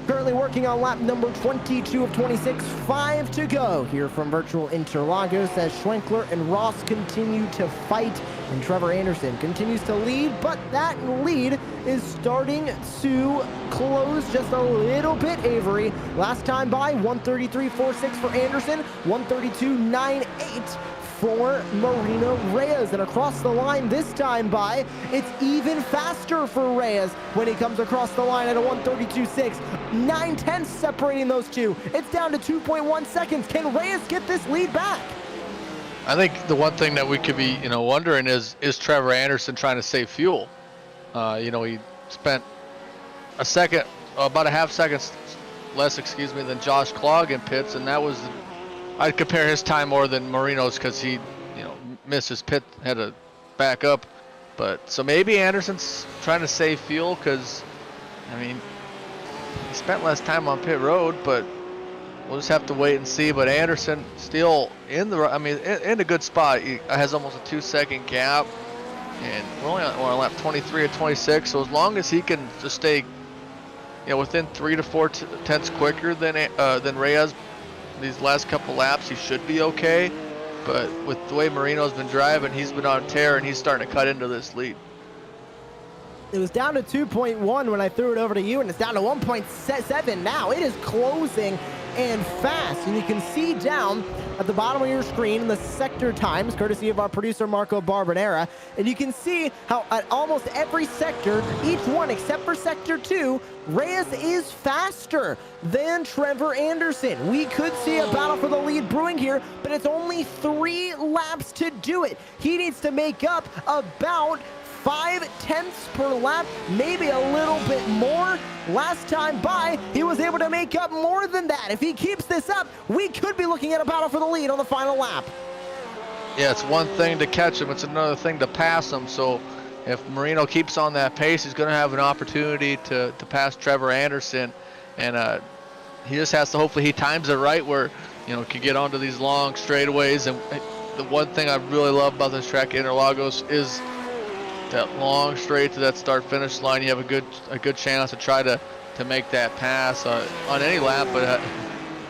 Currently working on lap number 22 of 26, 5 to go here from virtual Interlagos as Schwenkler and Ross continue to fight, and Trevor Anderson continues to lead, but that lead is starting to close just a little bit. Avery, last time by 133.46 for Anderson, 132.98 for Marino Reyes, and across the line this time by, it's even faster for Reyes when he comes across the line at a 132.6. 9/10 separating those two. It's down to 2.1 seconds. Can Reyes get this lead back? I think the one thing that we could be, wondering is Trevor Anderson trying to save fuel? He spent about a half second less, than Josh Clogg in pits, and that was, I'd compare his time more than Marino's because he, missed his pit, had to back up. But so maybe Anderson's trying to save fuel because, he spent less time on pit road, but we'll just have to wait and see. But Anderson still in a good spot. He has almost a 2-second gap, and we're only on lap 23 or 26. So as long as he can just stay, within 3 to 4 tenths quicker than Reyes these last couple laps, he should be okay. But with the way Marino's been driving, he's been on tear, and he's starting to cut into this lead. It was down to 2.1 when I threw it over to you, and it's down to 1.7 now. It is closing and fast, and you can see down at the bottom of your screen in the sector times, courtesy of our producer Marco Barbonera, and you can see how at almost every sector, each one except for sector 2, Reyes is faster than Trevor Anderson. We could see a battle for the lead brewing here, but it's only 3 laps to do it. He needs to make up about 5/10 per lap, maybe a little bit more. Last time by, he was able to make up more than that. If he keeps this up, we could be looking at a battle for the lead on the final lap. Yeah, it's one thing to catch him, it's another thing to pass him. So if Marino keeps on that pace, he's going to have an opportunity to pass Trevor Anderson. And he just has to, hopefully he times it right where, can get onto these long straightaways. And the one thing I really love about this track, Interlagos, is that long straight to that start-finish line. You have a good chance to try to make that pass on any lap, but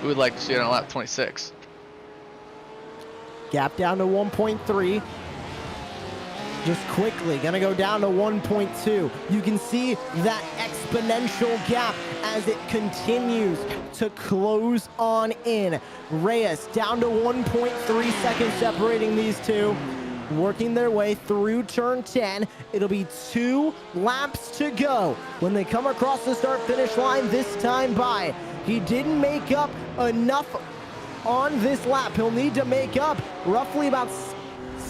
we would like to see it on lap 26. Gap down to 1.3. Just quickly, gonna go down to 1.2. You can see that exponential gap as it continues to close on in. Reyes down to 1.3 seconds separating these two. Working their way through turn 10. It'll be 2 laps to go when they come across the start-finish line this time by. He didn't make up enough on this lap. He'll need to make up roughly about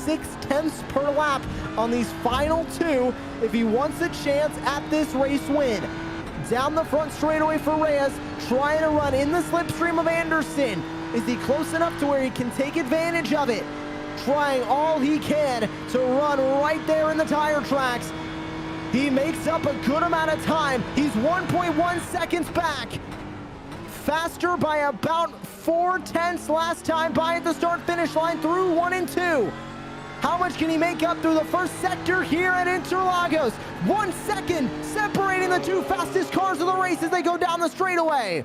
6/10 per lap on these final 2 if he wants a chance at this race win. down the front straightaway for Reyes, trying to run in the slipstream of Anderson. Is he close enough to where he can take advantage of it? Trying all he can to run right there in the tire tracks. He makes up a good amount of time. He's 1.1 seconds back. Faster by about 4/10 last time by at the start-finish line through 1 and 2. How much can he make up through the first sector here at Interlagos? 1 second separating the two fastest cars of the race as they go down the straightaway.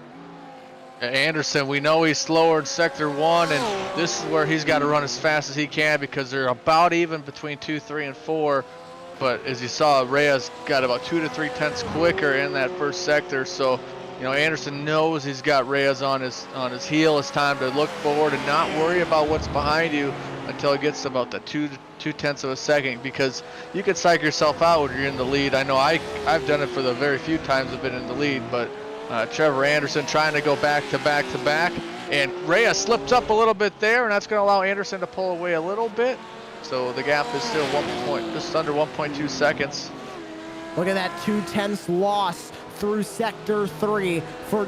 Anderson, we know he's slower in sector 1, and this is where he's got to run as fast as he can because they're about even between 2, 3, and 4. But as you saw, Reyes got about 2 to 3 tenths quicker in that first sector. So, you know, Anderson knows he's got Reyes on his heel. It's time to look forward and not worry about what's behind you until it gets to about the 2 tenths of a second, because you can psych yourself out when you're in the lead. I know I've done it for the very few times I've been in the lead, but Trevor Anderson trying to go back to back to back, and Reyes slipped up a little bit there, and that's going to allow Anderson to pull away a little bit. So the gap is still just under 1.2 seconds. Look at that 2/10 loss through sector 3 for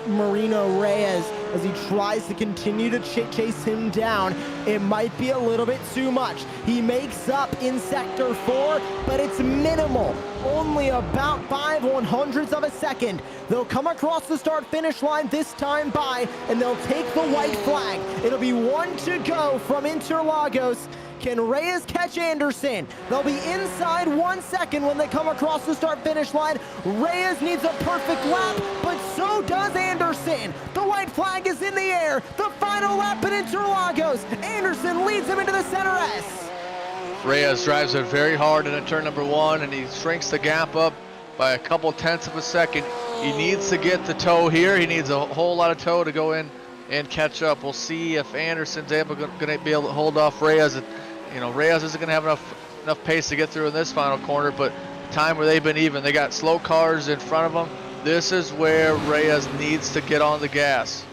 Marino Reyes as he tries to continue to chase him down. It might be a little bit too much. He makes up in sector 4, but it's minimal. Only about 5/100ths of a second. They'll come across the start-finish line this time by, and they'll take the white flag. It'll be 1 to go from Interlagos. Can Reyes catch Anderson? They'll be inside 1 second when they come across the start-finish line. Reyes needs a perfect lap, but so does Anderson. The white flag is in the air. The final lap at Interlagos. Anderson leads him into the center S. Reyes drives it very hard in turn number 1, and he shrinks the gap up by a couple tenths of a second. He needs to get the toe here. He needs a whole lot of toe to go in and catch up. We'll see if Anderson's going to be able to hold off Reyes. You know, Reyes isn't going to have enough pace to get through in this final corner, but time where they've been even. They got slow cars in front of them. This is where Reyes needs to get on the gas.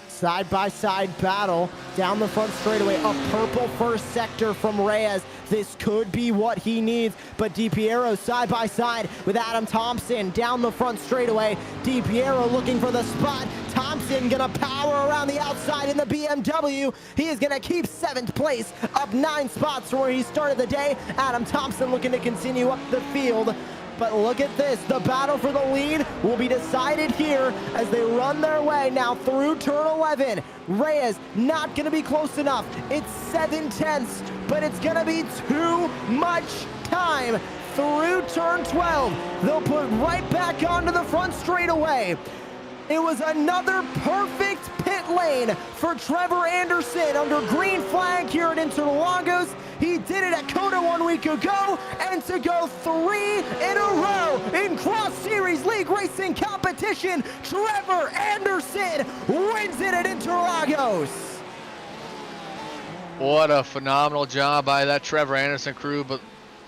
Side-by-side battle down the front straightaway. A purple first sector from Reyes. This could be what he needs, but DiPiero side-by-side with Adam Thompson down the front straightaway. DiPiero looking for the spot. Thompson gonna power around the outside in the BMW. He is gonna keep 7th place, up 9 spots from where he started the day. Adam Thompson looking to continue up the field. But look at this, the battle for the lead will be decided here as they run their way now through turn 11. Reyes not gonna be close enough. It's 7/10, but it's gonna be too much time through turn 12. They'll put right back onto the front straightaway. It was another perfect pit lane for Trevor Anderson under green flag here at Interlagos. He did it at Kona 1 week ago, and to go 3 in a row in Cross Series League Racing competition, Trevor Anderson wins it at Interlagos. What a phenomenal job by that Trevor Anderson crew, but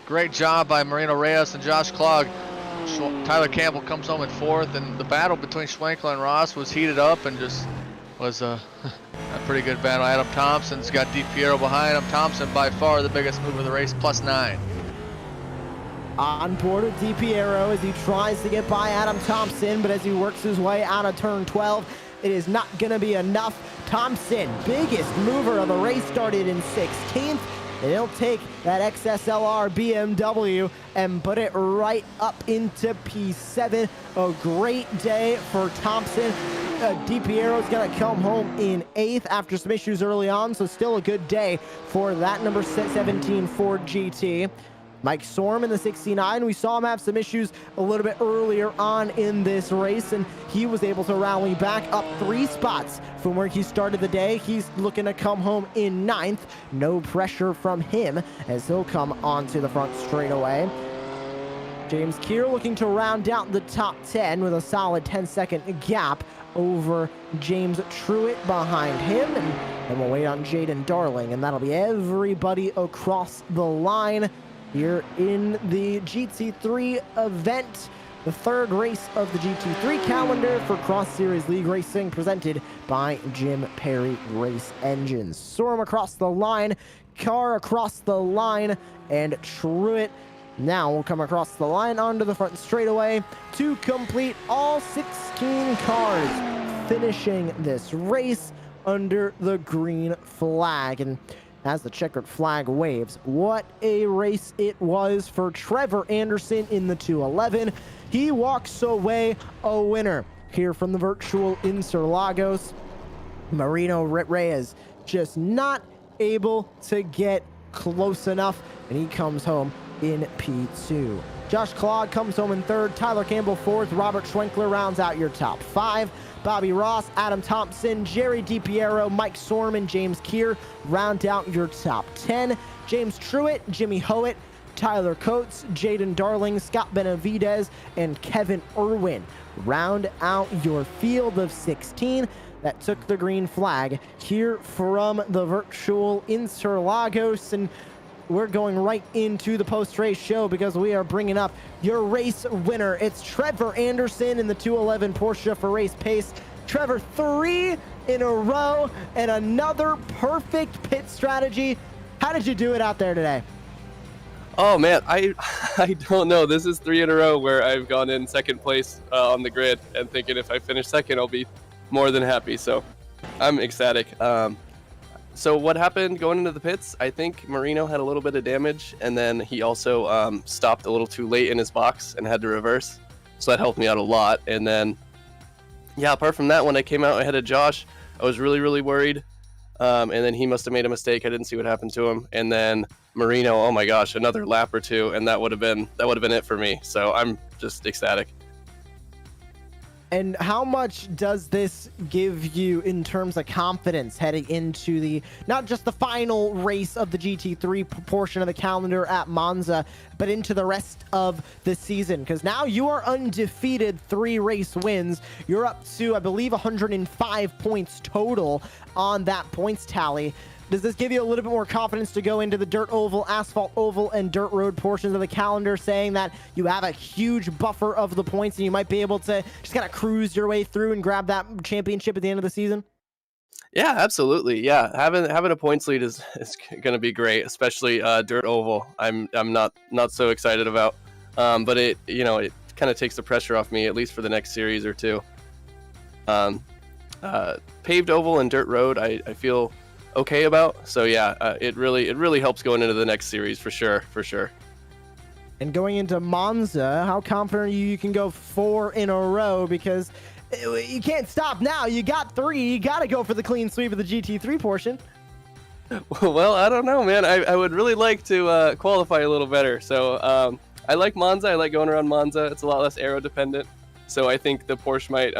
great job by Marino Reyes and Josh Klug. Tyler Campbell comes home in 4th, and the battle between Schwenkel and Ross was heated up and just was a pretty good battle. Adam Thompson's got DiPiero behind him. Thompson by far the biggest mover of the race, +9. On board with DiPiero as he tries to get by Adam Thompson, but as he works his way out of turn 12, it is not going to be enough. Thompson, biggest mover of the race, started in 16th. And he'll take that XSLR BMW and put it right up into P7. A great day for Thompson. DiPiero's going to come home in 8th after some issues early on, so still a good day for that number 17 Ford GT. Mike Sorm in the 69, we saw him have some issues a little bit earlier on in this race, and he was able to rally back up 3 spots from where he started the day. He's looking to come home in 9th. No pressure from him as he'll come onto the front straightaway. James Keir looking to round out the top 10 with a solid 10-second gap over James Truitt behind him, and then we'll wait on Jaden Darling, and that'll be everybody across the line here in the GT3 event, the 3rd race of the GT3 calendar for Cross Series League Racing, presented by Jim Perry Race Engines. Sorum across the line, Carr across the line, and Truitt Now we'll come across the line onto the front straightaway to complete all 16 cars, finishing this race under the green flag. And as the checkered flag waves, what a race it was for Trevor Anderson in the 211. He walks away a winner here from the virtual Interlagos. Marino Reyes just not able to get close enough, and he comes home in P2. Josh Claude comes home in third, Tyler Campbell fourth, Robert Schwenkler rounds out your top 5. Bobby Ross, Adam Thompson, Jerry DiPiero, Mike Sorman, James Keir round out your top 10. James Truitt, Jimmy Howitt, Tyler Coates, Jaden Darling, Scott Benavidez, and Kevin Irwin round out your field of 16 that took the green flag here from the virtual Interlagos. And we're going right into the post-race show because we are bringing up your race winner. It's Trevor Anderson in the 211 Porsche for race pace. Trevor, 3 in a row and another perfect pit strategy. How did you do it out there today? Oh man, I don't know. This is 3 in a row where I've gone in second place on the grid and thinking if I finish second, I'll be more than happy. So I'm ecstatic. So what happened going into the pits, I think Marino had a little bit of damage, and then he also stopped a little too late in his box and had to reverse. So that helped me out a lot. And then, yeah, apart from that, when I came out ahead of Josh, I was really, really worried. And then he must have made a mistake. I didn't see what happened to him. And then Marino, oh my gosh, another lap or two, and that would have been it for me. So I'm just ecstatic. And how much does this give you in terms of confidence heading into the, not just the final race of the GT3 portion of the calendar at Monza, but into the rest of the season? Because now you are undefeated, 3 race wins. You're up to, I believe, 105 points total on that points tally. Does this give you a little bit more confidence to go into the dirt oval, asphalt oval, and dirt road portions of the calendar, saying that you have a huge buffer of the points and you might be able to just kind of cruise your way through and grab that championship at the end of the season? Yeah, absolutely. Yeah, having a points lead is going to be great, especially dirt oval. I'm not so excited about, but it kind of takes the pressure off me, at least for the next series or two. Paved oval and dirt road, I feel okay about. So yeah, it really helps going into the next series for sure. And going into Monza, how confident are you can go 4 in a row? Because you can't stop now. You got 3. You got to go for the clean sweep of the GT3 portion. Well, I don't know, man. I would really like to qualify a little better. So I like Monza. I like going around Monza. It's a lot less aero dependent. So I think the Porsche might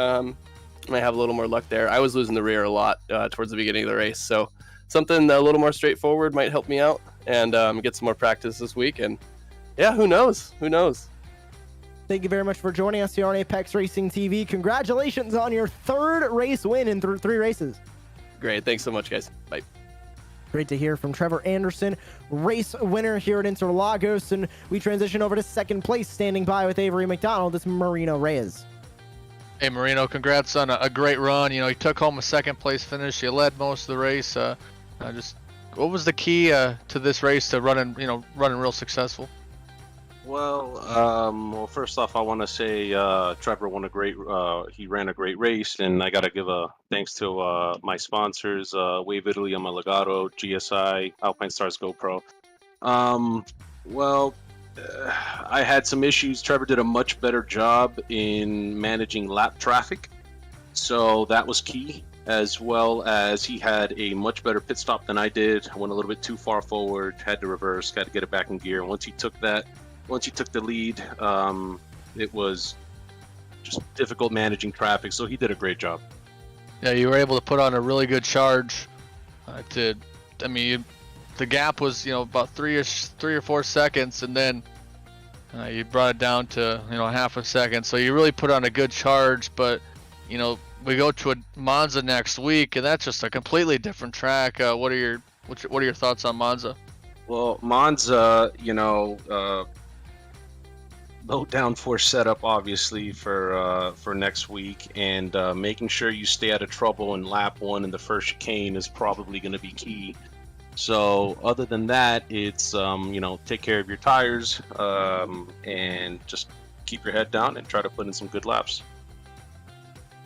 have a little more luck there. I was losing the rear a lot towards the beginning of the race. So something a little more straightforward might help me out and get some more practice this week. And yeah, who knows? Thank you very much for joining us here on Apex Racing TV. Congratulations on your 3rd race win in 3 races. Great. Thanks so much, guys. Bye. Great to hear from Trevor Anderson, race winner here at Interlagos. And we transition over to 2nd place, standing by with Avery McDonald. It's Marino Reyes. Hey Marino, congrats on a great run. You took home a 2nd place finish. You led most of the race. What was the key to this race to running real successful? Well, first off, I want to say Trevor he ran a great race, and I got to give a thanks to my sponsors, Wave Italy, Legato, GSI, Alpine Stars GoPro. I had some issues. Trevor did a much better job in managing lap traffic, so that was key, as well as he had a much better pit stop than I did. I went a little bit too far forward, had to reverse, got to get it back in gear. And once he took the lead, it was just difficult managing traffic, so he did a great job. Yeah, you were able to put on a really good charge. The gap was about 3 or 4 seconds, and then you brought it down to half a second. So you really put on a good charge. But we go to a Monza next week, and that's just a completely different track. What are your thoughts on Monza? Well, Monza, low downforce setup obviously for next week, and making sure you stay out of trouble in lap 1 in the first chicane is probably going to be key. So other than that, it's take care of your tires, and just keep your head down and try to put in some good laps.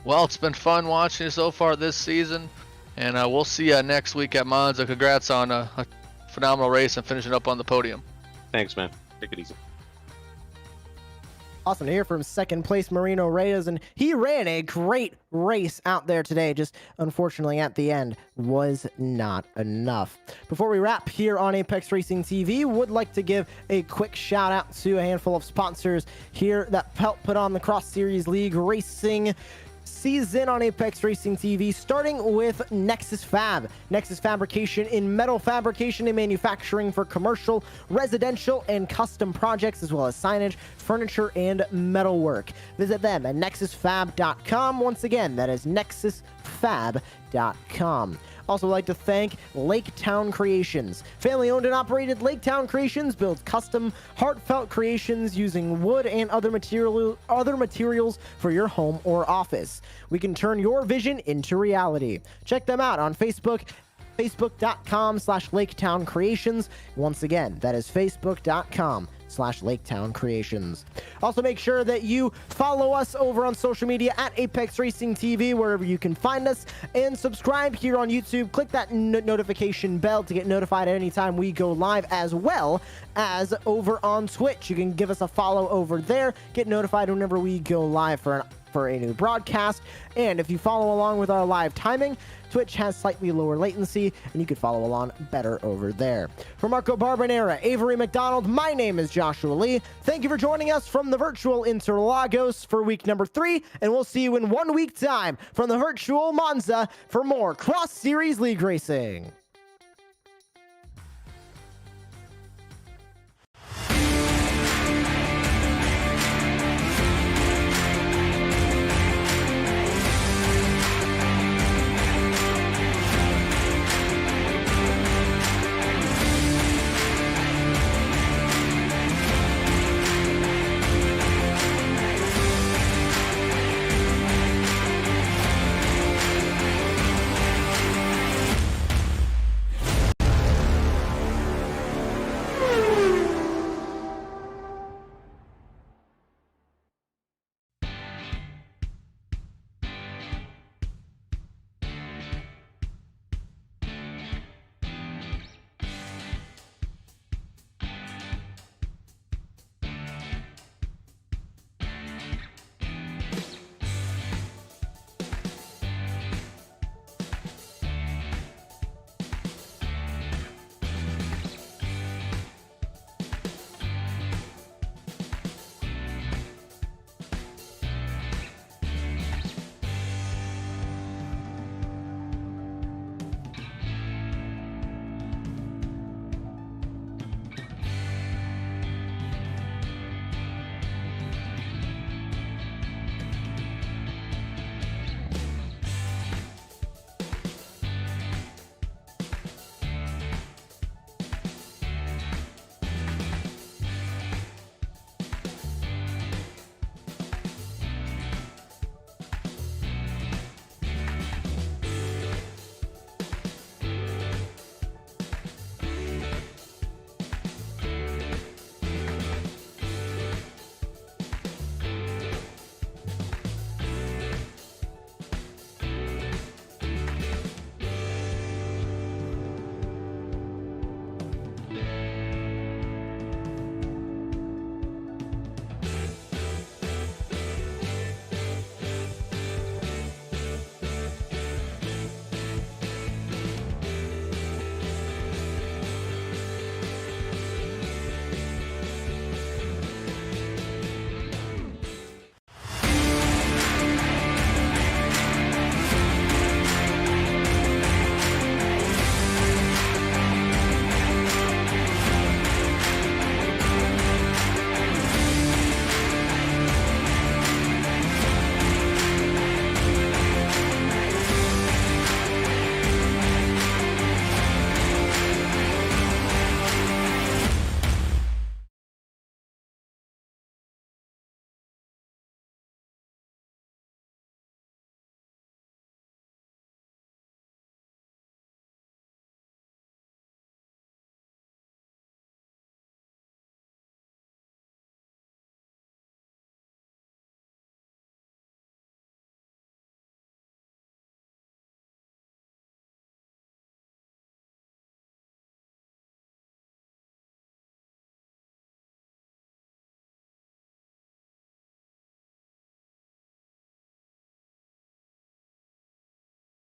Well, it's been fun watching you so far this season, and we'll see you next week at Monza. Congrats on a phenomenal race and finishing up on the podium. Thanks, man. Take it easy. Awesome to hear from second place Marino Reyes, and he ran a great race out there today. Just unfortunately at the end was not enough. Before we wrap here on Apex Racing TV, would like to give a quick shout out to a handful of sponsors here that help put on the Cross Series League Racing season on Apex Racing TV, starting with Nexus Fab. Nexus Fabrication in metal fabrication and manufacturing for commercial, residential, and custom projects, as well as signage, furniture, and metalwork. Visit them at nexusfab.com. Once again, that is nexusfab.com. Also like to thank Lake Town Creations. Family owned and operated, Lake Town Creations builds custom, heartfelt creations using wood and other materials for your home or office. We can turn your vision into reality. Check them out on Facebook, facebook.com/Laketown Creations. Once again, that is facebook.com/Laketown Creations. Also, make sure that you follow us over on social media at Apex Racing TV, wherever you can find us, and subscribe here on YouTube. Click that notification bell to get notified at any time we go live, as well as over on Twitch. You can give us a follow over there, get notified whenever we go live for a new broadcast. And if you follow along with our live timing, Twitch has slightly lower latency, and you can follow along better over there. For Marco Barbanera, Avery McDonald, my name is Joshua Lee. Thank you for joining us from the virtual Interlagos for week number 3, and we'll see you in 1 week time from the virtual Monza for more Cross Series League Racing.